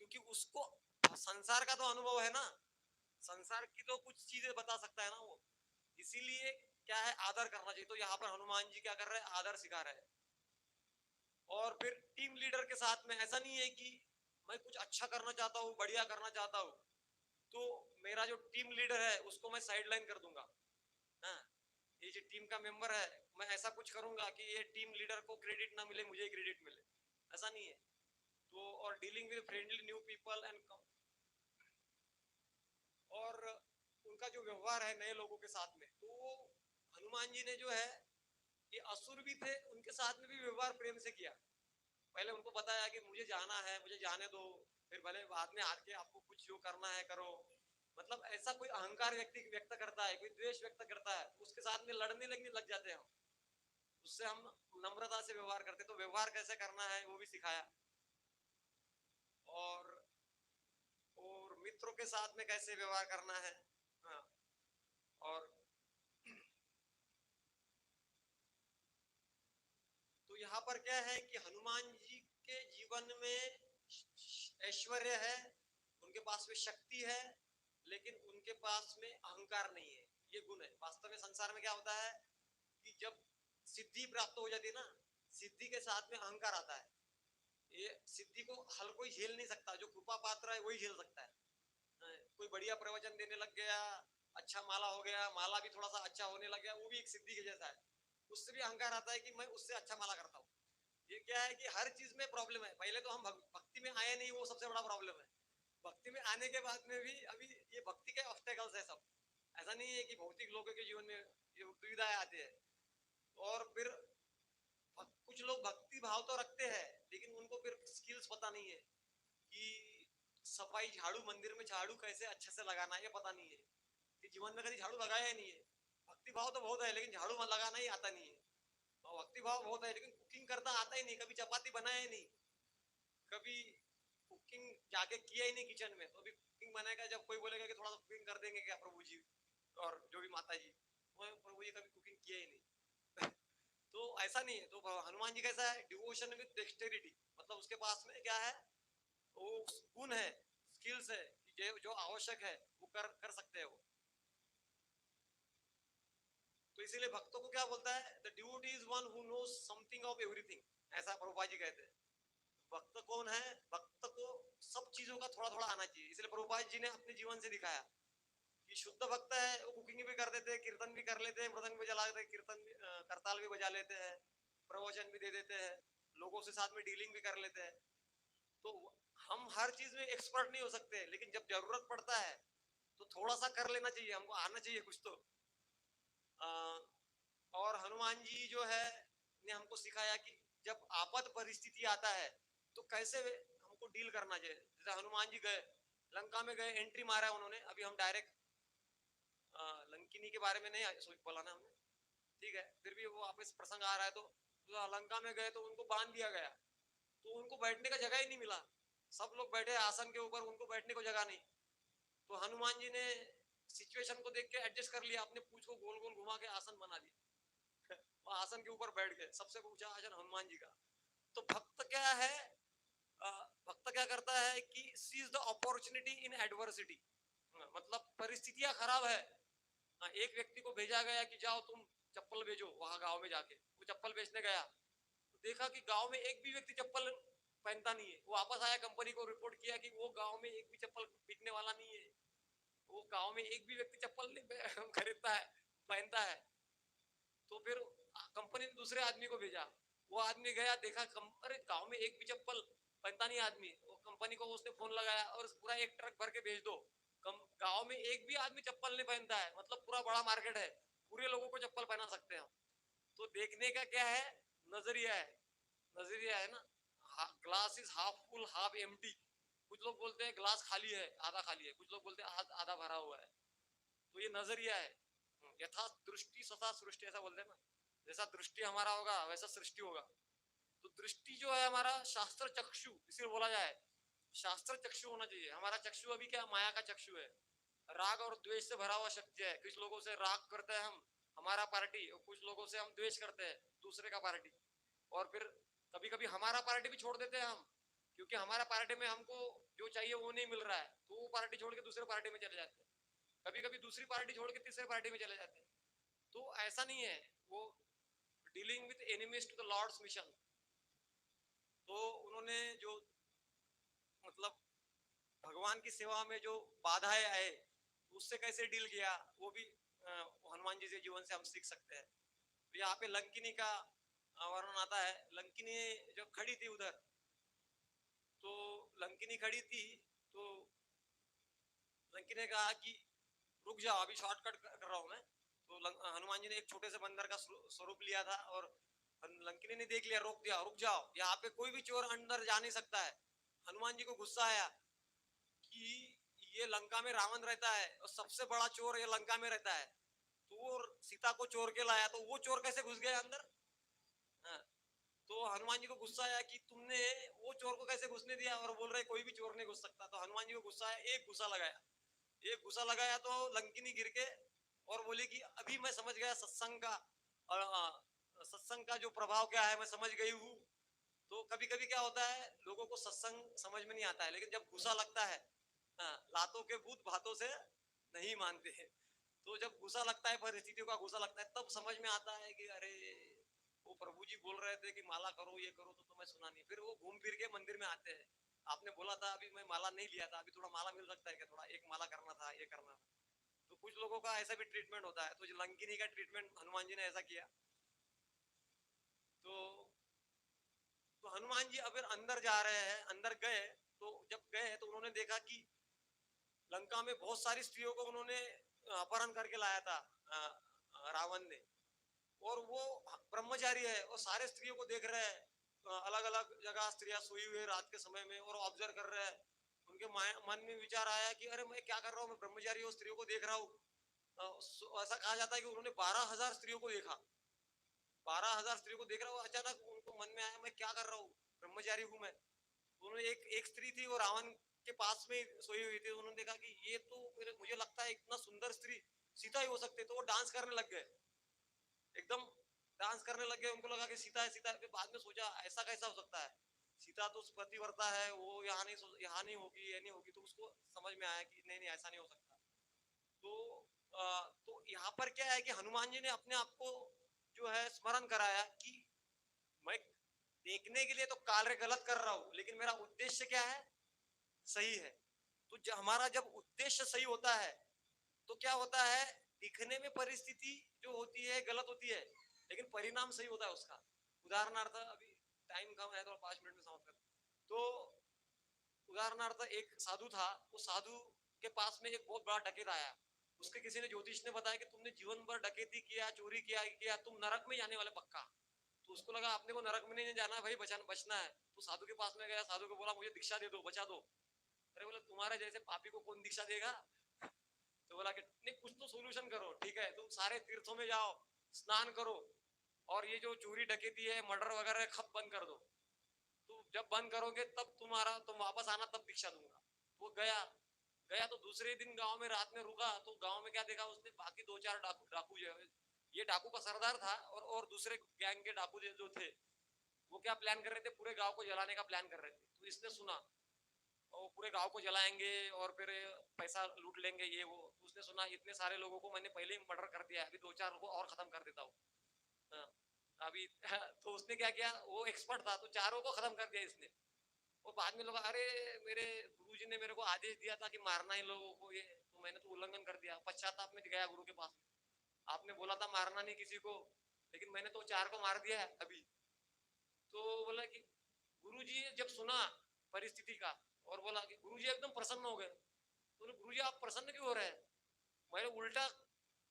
क्योंकि उसको संसार का तो अनुभव है ना, संसार की तो कुछ चीजें बता सकता है ना वो। इसीलिए क्या है, आदर करना चाहिए। तो यहाँ पर हनुमान जी क्या कर रहे हैं, आदर सिखा रहे हैं। और फिर टीम लीडर के साथ में ऐसा नहीं है कि मैं कुछ अच्छा करना चाहता हूँ, बढ़िया करना चाहता हूँ, तो मेरा जो टीम लीडर है उसको मैं साइडलाइन कर दूंगा। हाँ, ये जो टीम का मेंबर है, मैं ऐसा कुछ करूंगा कि ये टीम लीडर को क्रेडिट ना मिले, मुझे क्रेडिट मिले, ऐसा नहीं है। तो और dealing with friendly new people and, और उनका जो व्यवहार है नए लोगों के साथ में, तो हनुमान जी ने जो है, ये असुर भी थे उनके साथ में भी व्यवहार प्रेम से किया। पहले उनको बताया कि मुझे जाना है, मुझे जाने दो, फिर भले बाद में आके आपको कुछ जो करना है करो। मतलब ऐसा कोई अहंकार व्यक्ति व्यक्त करता है, कोई द्वेष व्यक्त करता है, उसके साथ में लड़ने लगने लग जाते हैं हम। उससे हम नम्रता से व्यवहार करते, तो व्यवहार कैसे करना है वो भी सिखाया। और मित्रों के साथ में कैसे व्यवहार करना है। हाँ, और तो यहाँ पर क्या है कि हनुमान जी के जीवन में ऐश्वर्य है, उनके पास में शक्ति है, लेकिन उनके पास में अहंकार नहीं है। ये गुण है। वास्तव में संसार में क्या होता है कि जब सिद्धि प्राप्त हो जाती है ना, सिद्धि के साथ में अहंकार आता है। ये सिद्धि को हर कोई झेल नहीं सकता, जो कृपा पात्र है वही झेल सकता है। कोई बढ़िया प्रवचन देने लग गया, अच्छा माला हो गया, माला भी थोड़ा सा अच्छा होने लग गया, वो भी एक सिद्धि के जैसा है। उससे भी अहंकार आता है कि मैं उससे अच्छा माला करता हूँ। ये क्या है कि हर चीज में प्रॉब्लम है। पहले तो हम भक्ति में आए नहीं, वो सबसे बड़ा प्रॉब्लम है। भक्ति में आने के बाद में भी अभी ये भक्ति के ऑब्स्टेकल्स है सब। ऐसा नहीं है कि भौतिक लोगों के जीवन में ये दुविधाएं आती है। और फिर कुछ लोग भक्ति भाव तो रखते हैं लेकिन उनको फिर स्किल्स पता नहीं है कि सफाई झाड़ू, मंदिर में झाड़ू कैसे अच्छे से लगाना है ये पता नहीं है, कि जीवन में कभी झाड़ू लगाया ही नहीं है। भक्ति भाव तो बहुत है लेकिन झाड़ू लगाना ही आता नहीं है। और भक्ति भाव बहुत है लेकिन कुकिंग करना आता ही नहीं, कभी चपाती बनाया ही नहीं, कभी कुकिंग जाके किया ही नहीं किचन में। तो अभी कुकिंग बनाएगा, जब कोई बोलेगा कि थोड़ा सा कुकिंग कर देंगे क्या प्रभु जी और जो भी माता जी, वो प्रभु जी कभी कुकिंग किया ही नहीं। तो ऐसा नहीं है। तो हनुमान जी कैसा है, डिवोशन विद डेक्सटेरिटी, मतलब उसके पास में क्या है, वो गुण है, स्किल्स है, जो आवश्यक है वो कर सकते हैं वो। तो इसीलिए भक्तों को क्या बोलता है, the devotee is one who knows something of everything, ऐसा प्रभुपाद जी कहते हैं। भक्त कौन है, भक्त को सब चीजों का थोड़ा थोड़ा आना चाहिए। इसलिए प्रभुपाद जी ने अपने जीवन से दिखाया कि शुद्ध भक्त है वो कुकिंग भी कर देते हैं, कीर्तन भी कर लेते हैं, मृदंग भी चला देते हैं, कीर्तन भी करताल भी बजा लेते हैं, प्रवचन भी दे देते हैं, लोगों से साथ में डीलिंग भी कर लेते हैं। तो हम हर चीज में एक्सपर्ट नहीं हो सकते, लेकिन जब जरूरत पड़ता है तो थोड़ा सा कर लेना चाहिए, हमको आना चाहिए कुछ तो। और हनुमान जी जो है ने हमको सिखाया कि जब आपात परिस्थिति आता है तो कैसे हमको डील करना चाहिए। जैसे हनुमान जी गए लंका में, गए एंट्री मारा उन्होंने, अभी हम डायरेक्ट लंकिनी के बारे में नहीं सोच बोला ना हमने, ठीक है, फिर भी वो वापस प्रसंग आ रहा है। तो लंका में गए तो उनको बांध दिया गया, तो उनको बैठने का जगह ही नहीं मिला। सब लोग बैठे आसन के ऊपर, उनको बैठने को जगह नहीं। तो हनुमान जी ने सिचुएशन को देख के एडजस्ट कर लिया, अपने पूंछ को गोल गोल घुमा के आसन बना दिया। वो आसन के ऊपर बैठ गए, सबसे ऊंचा आसन हनुमान जी का। तो भक्त क्या है, भक्त क्या करता है कि seize the opportunity in adversity. मतलब परिस्थितियां खराब है, एक व्यक्ति को भेजा गया कि जाओ तुम चप्पल बेचो वहां गांव में जाके। वो चप्पल बेचने गया तो देखा कि गांव में एक भी व्यक्ति चप्पल पहनता नहीं है। वो वापस आया, कंपनी को रिपोर्ट किया कि वो गांव में एक भी चप्पल बिकने वाला नहीं है, वो गांव में एक भी व्यक्ति चप्पल नहीं खरीदता है, पहनता है। तो फिर कंपनी ने दूसरे आदमी को भेजा, वो आदमी गया, देखा अरे गांव में एक भी चप्पल पहनता नहीं आदमी। वो कंपनी को उसने फोन लगाया और पूरा एक ट्रक भर के भेज दो, गांव में एक भी आदमी चप्पल नहीं पहनता है, मतलब पूरा बड़ा मार्केट है, पूरे लोगों को चप्पल पहना सकते हैं हम। तो देखने का क्या है, नजरिया है, नजरिया है ना। Glass is half full half empty. कुछ लोग बोलते हैं ग्लास खाली है आधा खाली है, कुछ लोग बोलते हैं आधा भरा हुआ है। तो ये नजरिया है। यथा दृष्टि सदा सृष्टि, ऐसा बोलते हैं ना। जैसा दृष्टि हमारा होगा वैसा सृष्टि होगा। तो दृष्टि जो है हमारा शास्त्र चक्षु, इसीलिए बोला जाए शास्त्र चक्षु होना चाहिए। हमारा चक्षु अभी क्या माया का चक्षु है, राग और द्वेष से भरा हुआ शक्ति है। कुछ लोगों से राग करते हैं हम, हमारा पार्टी, और कुछ लोगों से हम द्वेष करते हैं, दूसरे का पार्टी। और फिर कभी कभी हमारा पार्टी भी छोड़ देते हैं हम, क्योंकि हमारा पार्टी में हमको जो चाहिए वो नहीं मिल रहा है, तो वो पार्टी छोड़ के दूसरे पार्टी में चले जाते हैं। कभी कभी दूसरी पार्टी छोड़ के तीसरे पार्टी में चले जाते हैं। तो ऐसा नहीं है वो, dealing with enemies to the lord's mission. तो उन्होंने जो मतलब भगवान की सेवा में जो बाधाएं आए उससे कैसे डील किया, वो भी हनुमान जी के जीवन से हम सीख सकते हैं। तो यहाँ पे लंकिनी का वर्णन आता है। लंकिनी जो खड़ी थी उधर, तो लंकिनी खड़ी थी, तो लंकिनी ने कहा कि रुक जाओ, अभी शॉर्टकट कर रहा हूं मैं। तो हनुमान जी ने एक छोटे से बंदर का स्वरूप लिया था, और लंकिनी ने देख लिया, रोक दिया, रुक जाओ, यहाँ पे कोई भी चोर अंदर जा नहीं सकता है। हनुमान जी को गुस्सा आया कि ये लंका में रावण रहता है और सबसे बड़ा चोर ये लंका में रहता है, तो वो सीता को चोर के लाया, तो वो चोर कैसे घुस गया अंदर। हाँ, तो हनुमान जी को गुस्सा आया कि तुमने वो चोर को कैसे घुसने दिया, और बोल रहे कोई भी चोर नहीं घुस सकता। तो हनुमान जी को गुस्सा आया, एक गुस्सा लगाया, एक गुस्सा लगाया तो लंकिनी गिर के और बोली कि अभी मैं समझ गया सत्संग का, और सत्संग का जो प्रभाव क्या है मैं समझ गई हूँ। तो कभी कभी क्या होता है, लोगों को सत्संग समझ में नहीं आता है, लेकिन जब गुस्सा लगता है, लातों के भूत भातों से नहीं मानते हैं। तो जब गुस्सा लगता है, परिस्थितियों का गुस्सा लगता है, तब समझ में आता है कि अरे वो प्रभु जी बोल रहे थे कि माला करो ये करो, तो मैं सुना नहीं। फिर वो घूम फिर के मंदिर में आते हैं, आपने बोला था अभी मैं माला नहीं लिया था, अभी थोड़ा माला मिल सकता है क्या, थोड़ा एक माला करना था, ये करना था। तो कुछ लोगों का ऐसा भी ट्रीटमेंट होता है। तो लंकिनी का ट्रीटमेंट हनुमान जी ने ऐसा किया। तो हनुमान जी अगर अंदर जा रहे हैं, अंदर गए, तो जब गए तो उन्होंने देखा कि लंका में बहुत सारी स्त्रियों को उन्होंने अपहरण करके लाया था रावण ने। और वो ब्रह्मचारी है और सारे स्त्रियों को देख रहे हैं, अलग अलग जगह स्त्रियां सोई हुई है रात के समय में, और ऑब्जर्व कर रहे हैं। उनके मन में विचार आया कि अरे मैं क्या कर रहा हूँ, मैं ब्रह्मचारी हूँ, स्त्रियों को देख रहा हूँ। ऐसा कहा जाता है कि उन्होंने 12,000 स्त्रियों को देखा, 12,000 स्त्रियों को देख रहा हूँ। अचानक उनको मन में आया मैं क्या कर रहा हूँ, ब्रह्मचारी हूँ मैं। उन्होंने एक स्त्री थी, वो रावण के पास में सोई हुई थी। उन्होंने देखा कि ये तो मुझे लगता है इतना सुंदर स्त्री सीता ही हो सकते, तो वो डांस करने लग गए, एकदम डांस करने लग गए। उनको लगा कि सीता है, सीता है। फिर बाद में सोचा ऐसा कैसा हो सकता है, सीता तो पतिव्रता है, वो यहाँ नहीं होगी, ये नहीं होगी। तो उसको समझ में आया कि नहीं नहीं ऐसा नहीं हो सकता। तो तो यहाँ पर क्या है कि हनुमान जी ने अपने आप को जो है स्मरण कराया कि मैं देखने के लिए तो कार्य गलत कर रहा हूँ, लेकिन मेरा उद्देश्य क्या है, सही है। तो हमारा जब उद्देश्य सही होता है तो क्या होता है, दिखने में परिस्थिति जो होती है गलत होती है, लेकिन परिणाम सही होता है उसका। उदाहरणार्थ, अभी टाइम कम है तो 5 मिनट में समाप्त कर। तो उदाहरणार्थ एक साधु था, वो साधु के पास में एक बहुत बड़ा डकैत आया। उसके किसी ने ज्योतिष ने बताया कि तुमने जीवन भर डकैती किया, चोरी किया, तुम नरक में जाने वाले पक्का। तो उसको लगा अपने को नरक में नहीं जाना भाई, बचना है। तो साधु के पास में गया, साधु को बोला मुझे दीक्षा दे दो, बचा दो। अरे बोला तुम्हारे जैसे पापी को कौन दीक्षा देगा। तो बोला कि नहीं कुछ तो सोल्यूशन करो, ठीक है तुम सारे तीर्थों में जाओ, स्नान करो, और ये जो चोरी डकैती है मर्डर वगैरह खप बंद कर दो। तो जब बंद करोगे तब तुम वापस आना, तब दीक्षा दूंगा। वो गया गया तो दूसरे दिन गांव में रात में रुका। तो गांव में क्या देखा उसने, बाकी 2-4 डाकू जो है, ये डाकू का सरदार था, और दूसरे गैंग के डाकू जो थे, वो क्या प्लान कर रहे थे, पूरे गांव को जलाने का प्लान कर रहे थे। तो इसने सुना और पूरे गांव को जलाएंगे और फिर पैसा लूट लेंगे ये वो। तो उसने सुना इतने सारे लोगों को मैंने पहले ही मर्डर कर दिया है, अभी 2-4 को और खत्म कर देता हूँ। हाँ, अभी तो उसने क्या किया, वो एक्सपर्ट था, तो चारों को खत्म कर दिया इसने। और बाद में लोग, अरे मेरे गुरुजी ने मेरे को आदेश दिया था कि मारना ही लोगों को, ये तो मैंने तो उल्लंघन कर दिया। पश्चाताप में गया गुरु के पास, आपने बोला था मारना नहीं किसी को, लेकिन मैंने तो 4 को मार दिया है अभी। तो बोला कि गुरुजी जब सुना परिस्थिति का, और बोला कि गुरुजी एकदम प्रसन्न हो गए। तो गुरुजी आप प्रसन्न क्यों हो रहे हैं, मैंने उल्टा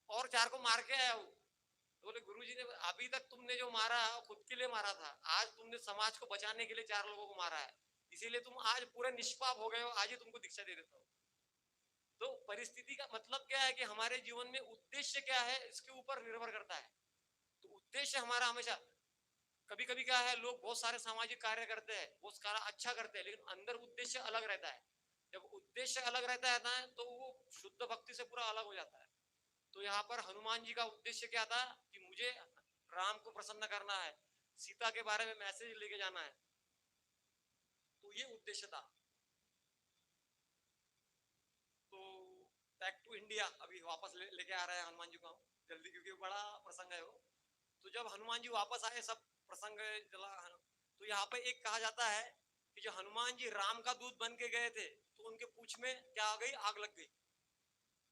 और 4 को मार के आया हूँ। तो बोले गुरुजी ने, अभी तक तुमने जो मारा खुद के लिए मारा था, आज तुमने समाज को बचाने के लिए 4 लोगों को मारा है, इसीलिए तुम आज पूरे निष्पाप हो गए हो, आज ही तुमको दीक्षा दे देता हूँ। तो परिस्थिति का मतलब क्या है कि हमारे जीवन में उद्देश्य क्या है इसके ऊपर निर्भर करता है। तो उद्देश्य हमारा हमेशा, कभी कभी क्या है, लोग बहुत सारे सामाजिक कार्य करते हैं, बहुत सारा अच्छा करते हैं, लेकिन अंदर उद्देश्य अलग रहता है। जब उद्देश्य अलग रहता है ना, तो वो शुद्ध भक्ति से पूरा अलग हो जाता है। तो यहाँ पर हनुमान जी का उद्देश्य क्या था कि मुझे राम को प्रसन्न करना है, सीता के बारे में मैसेज लेके जाना है, तो ये उद्देश्य था। तो बैक टू इंडिया, अभी वापस लेके आ रहे हैं हनुमान जी को हम जल्दी, क्योंकि बड़ा प्रसंग है वो। तो जब हनुमान जी वापस आए, सब प्रसंग चला, तो यहाँ पे एक कहा जाता है कि जो हनुमान जी राम का दूत बन के गए थे, तो उनके पूंछ में क्या आ गई, आग लग गई।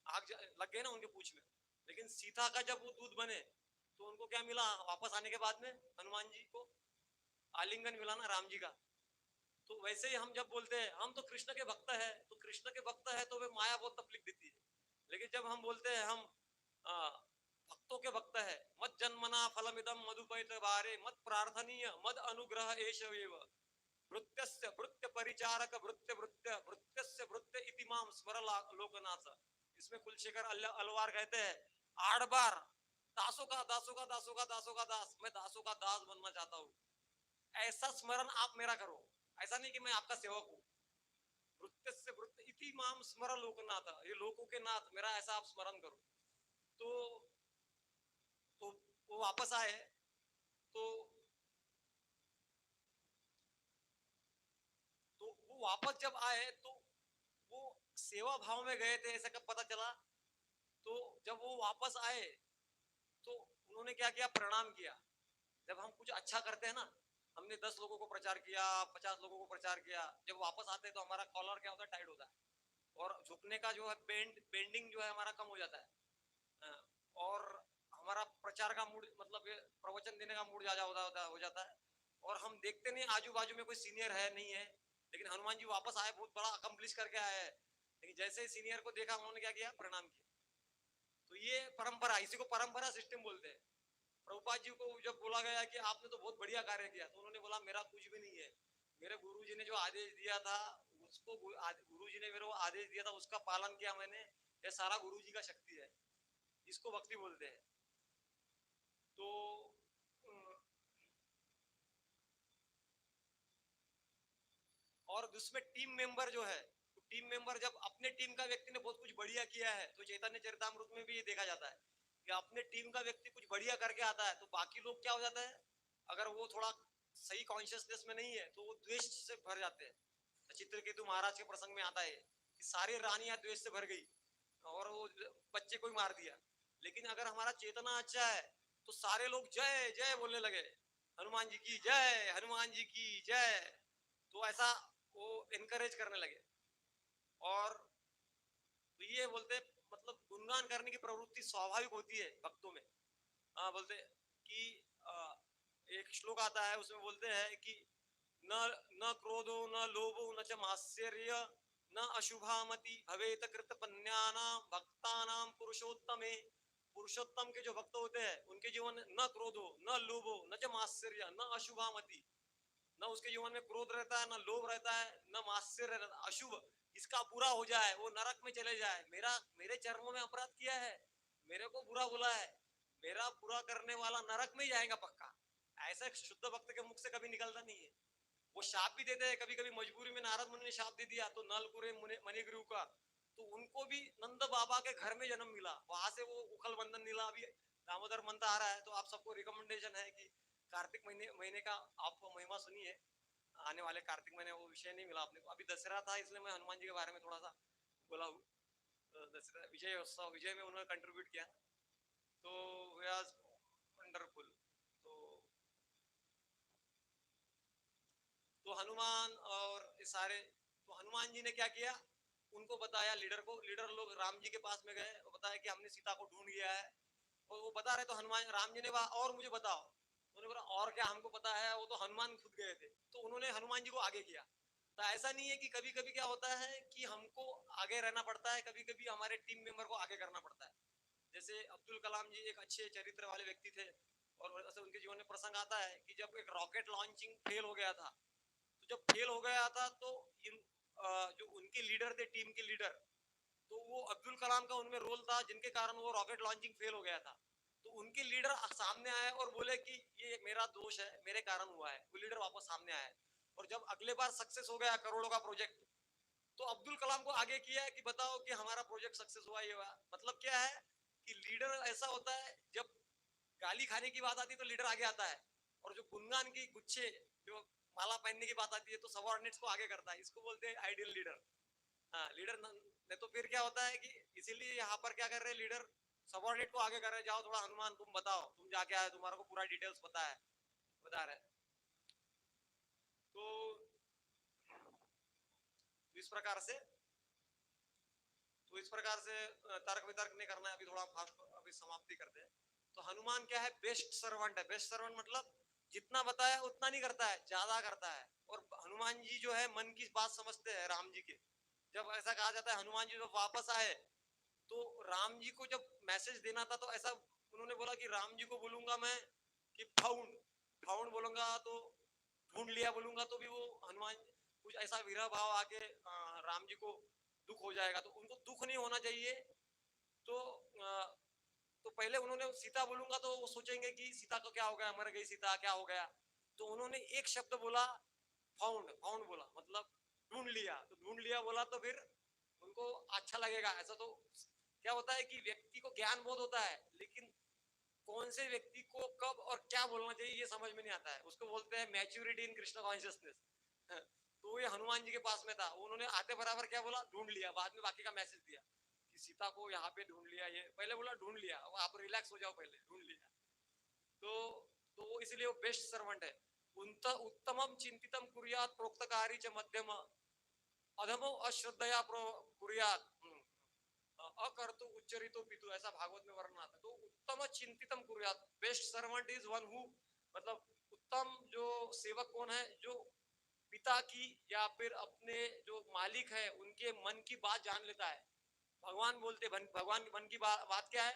आग लग गई ना उनके पूंछ में। लेकिन सीता का जब वो दूत बने, तो उनको क्या मिला वापस आने के बाद में, हनुमान जी को आलिंगन मिला ना राम जी का। तो वैसे ही हम जब बोलते हैं हम तो कृष्ण के भक्त है, तो कृष्ण के भक्त है तो वे माया बहुत तकलीफ देती है। लेकिन जब हम बोलते हैं हम भक्तों के भक्त है, मत जन्मना फलमिदम मधुपैत बारे, मत प्रार्थनीय मद अनुग्रह एष एव, भृत्यस्य भृत्य परिचारक भृत्य भृत्य भृत्यस्य भृत्य इति माम स्मर लोकनाथ। इसमें कुलशेखर अलवार कहते हैं, 8 बार दासों का दासों का दासों का दासों का दास, मैं दासों का दास बनना चाहता हूँ, ऐसा स्मरण आप मेरा करो। ऐसा नहीं कि मैं आपका सेवक हूँ। वृत्तस्य वृत्त इति माम स्मर लोकनाथ, ये लोकों के नाथ, मेरा ऐसा आप स्मरण करो। तो तो वो वापस आए, तो वो वापस जब आए, तो वो सेवा भाव में गए थे, ऐसा कब पता चला। तो जब वो वापस आए, तो उन्होंने क्या किया, प्रणाम किया। जब हम कुछ अच्छा करते हैं ना, हमने 10 लोगों को प्रचार किया, 50 लोगों को प्रचार किया, जब वापस आते हैं तो हमारा कॉलर क्या होता है, टाइट होता है, और झुकने का जो है बेंडिंग जो है हमारा कम हो जाता है। और हमारा प्रचार का मूड, मतलब प्रवचन देने का मूड ज्यादा हो जाता है। और हम देखते नहीं आजू बाजू में कोई सीनियर है नहीं है, लेकिन हनुमान जी वापस आए, बहुत बड़ा अकम्प्लिश करके आए हैं, लेकिन जैसे ही सीनियर को देखा, उन्होंने क्या किया, प्रणाम किया। तो ये परंपरा, इसी को परंपरा सिस्टम बोलते हैं। प्रभुपाद जी को जब बोला गया कि आपने तो बहुत बढ़िया कार्य किया, तो उन्होंने बोला मेरा कुछ भी नहीं है, मेरे गुरुजी ने जो आदेश दिया था, उसको गुरुजी ने मेरे को आदेश दिया था, उसका पालन किया मैंने, ये सारा गुरुजी का शक्ति है, इसको भक्ति बोलते हैं। तो और उसमें टीम मेंबर जो है, तो टीम मेंबर जब अपने टीम का व्यक्ति ने बहुत कुछ बढ़िया किया है, तो चैतन्य चरितामृत में भी ये देखा जाता है कि अपने टीम का व्यक्ति कुछ बढ़िया करके आता है, तो बाकी लोग क्या हो जाता है, अगर वो थोड़ा सही कॉन्शियसनेस में नहीं है, तो वो द्वेष से भर जाते हैं। चित्रकेतु महाराज के प्रसंग में आता है कि सारी रानियां द्वेष से भर गई और वो बच्चे को ही मार दिया। लेकिन अगर हमारा चेतना अच्छा है, तो सारे लोग जय जय बोलने लगे, हनुमान जी की जय, हनुमान जी की जय। तो ऐसा वो इनकरेज करने लगे। और तो ये बोलते, मतलब गुणगान करने की प्रवृत्ति स्वाभाविक होती है भक्तों में। हाँ, बोलते कि एक श्लोक आता है, उसमें बोलते हैं कि न न क्रोधो न लोभो न च मात्सर्य न अशुभामति भवेत कृतपन्यानां भक्तानां पुरुषोत्तमे। पुरुषोत्तम के जो भक्त होते हैं, उनके जीवन न क्रोधो न लोभो न च मात्सर्य न अशुभामति, न उसके जीवन में क्रोध रहता है, न लोभ रहता है, न मात्सर्य रहता, अशुभ, इसका बुरा हो जाए, वो नरक में चले जाए, मेरे चरणों में अपराध किया है, मेरे को बुरा बोला है, मेरा बुरा करने वाला नरक में ही जाएगा पक्का। ऐसा शुद्ध भक्त के मुख से कभी निकलता नहीं है। वो शाप भी देते हैं, कभी कभी मजबूरी में नारद मुनि ने शाप दे दिया, तो नलकुरे मणिग्रीव का, तो उनको भी नंद बाबा के घर में जन्म मिला, वहां से वो उखल बंधन मिला। अभी दामोदर मंथ आ रहा है, तो आप सबको रिकमेंडेशन है कि कार्तिक महीने का आप महिमा सुनिए। आने वाले कार्तिक महीने वो विषय नहीं मिला आपने को, अभी दशहरा था, इसलिए मैं हनुमान जी के बारे में थोड़ा सा बोला हूँ। तो दशहरा विजय उत्सव, विजय में उन्होंने कंट्रीब्यूट किया, तो वंडरफुल। तो हनुमान और ये सारे, तो हनुमान जी ने क्या किया, उनको बताया, लीडर को, लीडर लोग राम जी के पास में गए, बताया कि हमने सीता को ढूंढ लिया है। और वो बता रहे, तो हनुमान राम जी ने कहा और मुझे बताओ। उन्होंने बोला और क्या हमको पता है, वो तो हनुमान खुद गए थे। तो उन्होंने हनुमान जी को आगे किया। तो ऐसा नहीं है कि कभी कभी क्या होता है कि हमको आगे रहना पड़ता है, कभी कभी हमारे टीम मेंबर को आगे करना पड़ता है। जैसे अब्दुल कलाम जी एक अच्छे चरित्र वाले व्यक्ति थे, और ऐसे उनके जीवन में प्रसंग आता है कि जब एक रॉकेट लॉन्चिंग फेल हो गया था, तो जब फेल हो गया था तो इन जो उनके लीडर थे, टीम के लीडर, तो वो अब्दुल कलाम का उनमें रोल था जिनके कारण वो रॉकेट लॉन्चिंग फेल हो गया था। तो उनके लीडर सामने आए और बोले कि ये मेरा दोष है, मेरे कारण हुआ है। वो लीडर वापस सामने आए, और जब अगले बार सक्सेस हो गया करोड़ों का प्रोजेक्ट, तो अब्दुल कलाम को आगे किया है कि बताओ कि हमारा प्रोजेक्ट सक्सेस हुआ, ये हुआ। मतलब क्या है कि लीडर ऐसा होता है, जब गाली खाने की बात आती है तो लीडर आगे आता है, और जो गुणगान की गुच्छे, जो माला पहनने की बात आती है तो सबऑर्डिनेट्स को आगे करता है। इसको बोलते हैं आइडियल लीडर। हाँ, लीडर नहीं तो फिर क्या होता है कि इसीलिए यहाँ पर क्या कर रहे हैं लीडर, सबऑर्डिनेट को आगे कर रहे हैं, जाओ थोड़ा हनुमान तुम बताओ, तुम जाके आए, तुम्हारे को पूरा डिटेल्स पता है, बता रहे हैं। तो इस प्रकार से तर्क वितर्क नहीं करना है, अभी थोड़ा फास्ट अभी समाप्ति करते हैं। तो हनुमान क्या है, बेस्ट सर्वेंट है। बेस्ट सर्वेंट मतलब जितना बताया उतना नहीं करता है, ज्यादा करता है। और हनुमान जी जो है मन की बात समझते हैं राम जी के। जब ऐसा कहा जाता है हनुमान जी जब वापस आए, तो राम जी को जब मैसेज देना था तो ऐसा उन्होंने बोला कि राम जी को बोलूंगा मैं कि फाउंड फाउंड बोलूंगा तो ढूंढ लिया बोलूंगा तो भी वो हनुमान कुछ ऐसा विरह भाव आके राम जी को दुख हो जाएगा, तो उनको दुख नहीं होना चाहिए। तो तो पहले उन्होंने सीता बोलूंगा तो वो सोचेंगे कि सीता को क्या हो गया, मर गई सीता, क्या हो गया। तो उन्होंने एक शब्द बोला, फाउंड। फाउंड बोला मतलब ढूंढ लिया। तो ढूंढ लिया बोला तो फिर उनको अच्छा लगेगा। ऐसा तो क्या होता है कि व्यक्ति को ज्ञान बहुत होता है, लेकिन कौन से व्यक्ति को कब और क्या बोलना चाहिए ये समझ में नहीं आता है। उसको बोलते हैं मैच्योरिटी इन कृष्ण कॉन्शियसनेस। तो ये हनुमान जी के पास में था, उन्होंने आते बराबर क्या बोला, ढूंढ लिया। बाद में बाकी का मैसेज दिया कि सीता को यहाँ पे ढूंढ लिया, ये पहले बोला ढूंढ लिया, आप रिलैक्स हो जाओ, पहले ढूंढ लिया। तो वो इसलिए वो बेस्ट सर्वेंट है। उत्तमम चिंतितम कुर्यात प्रोक्तकारी च मध्यम अधमो अश्रद्धया कुर्यात अकर्तु उच्चरितो पितु, ऐसा भागवत में वर्णन आता है। तो उत्तम चिंतितम कुर्यात, best servant is one who, मतलब उत्तम जो सेवक कौन है, जो पिता की या फिर अपने जो मालिक है उनके मन की बात जान लेता है। भगवान बोलते, भगवान मन की बात क्या है,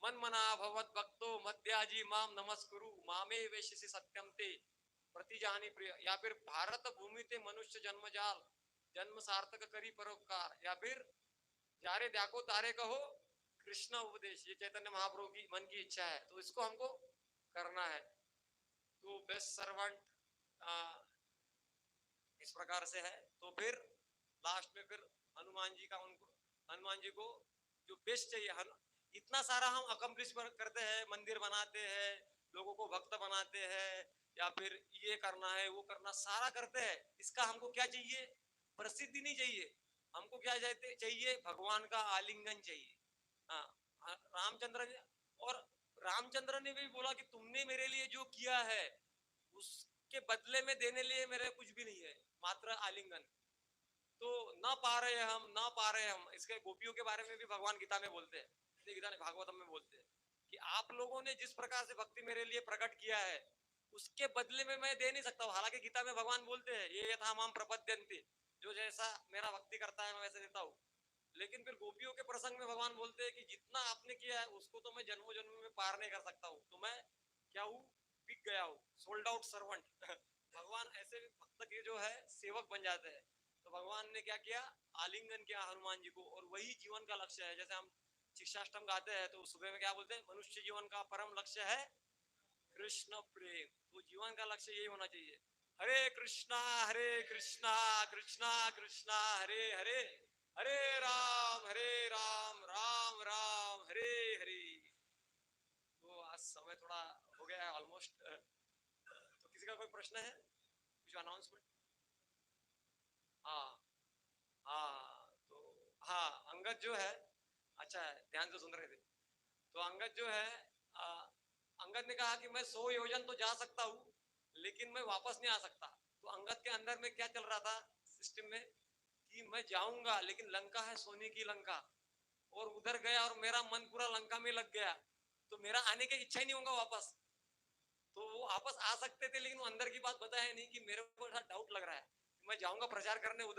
मन मना भगवत भक्तो मध्याजी माम नमस्कुरु मामे वेशिसि सत्यम ते प्रतिजानी प्रिय, या फिर भारत भूमि ते मनुष्य जन्मजाल जन्म सार्थक करी परोपकार, या फिर जारे देखो तारे कहो कृष्ण उपदेश। ये चैतन्य महाप्रभु की मन की इच्छा है, तो इसको हमको करना है। तो बेस्ट सर्वेंट इस प्रकार से है। तो फिर लास्ट में फिर हनुमान जी का, उनको हनुमान जी को जो बेस्ट चाहिए, इतना सारा हम अकम्प्लिश करते हैं, मंदिर बनाते हैं, लोगों को भक्त बनाते हैं, या फिर ये करना है वो करना सारा करते हैं, इसका हमको क्या चाहिए, प्रसिद्धि नहीं चाहिए। हमको क्या चाहिए, भगवान का आलिंगन चाहिए। हाँ, रामचंद्र ने, और रामचंद्र ने भी बोला कि तुमने मेरे लिए जो किया है उसके बदले में देने लिए मेरे कुछ भी नहीं है, मात्र आलिंगन। तो न पा रहे हम, न पा रहे हम, इसके गोपियों के बारे में भी भगवान गीता में बोलते हैं, गीता भागवतम में बोलते हैं कि आप लोगों ने जिस प्रकार से भक्ति मेरे लिए प्रकट किया है उसके बदले में मैं दे नहीं सकता हूँ। हालांकि गीता में भगवान बोलते हैं ये यथा माम प्रपद्यन्ते, जो जैसा मेरा भक्ति करता है मैं वैसे देता हूँ। लेकिन फिर गोपियों के प्रसंग में भगवान बोलते हैं कि जितना आपने किया है उसको तो मैं जन्मों जन्म में पार नहीं कर सकता हूँ, तो मैं क्या हूँ, बिक गया हूँ, सोल्ड आउट सर्वेंट। भगवान ऐसे भक्त के जो है सेवक बन जाते हैं। तो भगवान ने क्या किया, आलिंगन किया हनुमान जी को, और वही जीवन का लक्ष्य है। जैसे हम शिक्षाष्टम गाते हैं तो सुबह में क्या बोलते हैं, मनुष्य जीवन का परम लक्ष्य है कृष्ण प्रेम। तो जीवन का लक्ष्य यही होना चाहिए, हरे कृष्णा कृष्णा कृष्णा हरे हरे, हरे राम राम राम हरे हरे। तो आज समय थोड़ा हो गया है ऑलमोस्ट। तो किसी का कोई प्रश्न है, कुछ अनाउंसमेंट? हाँ हाँ, तो हाँ, अंगद जो है, अच्छा है, ध्यान से सुन रहे थे। तो अंगद जो है, आ, अंगद ने कहा कि मैं 100 योजन तो जा सकता हूँ लेकिन मैं वापस नहीं आ सकता। तो अंगद के अंदर में क्या चल रहा था सिस्टम में, कि मैं जाऊंगा लेकिन लंका है सोने की लंका, और उधर गया और मेरा मन पूरा लंका में लग गया, तो मेरा आने की इच्छा ही नहीं होगा वापस। तो वो वापस आ सकते थे लेकिन वो अंदर की बात बताया नहीं कि मेरे को ऐसा डाउट लग रहा है, मैं जाऊंगा प्रचार करने उधर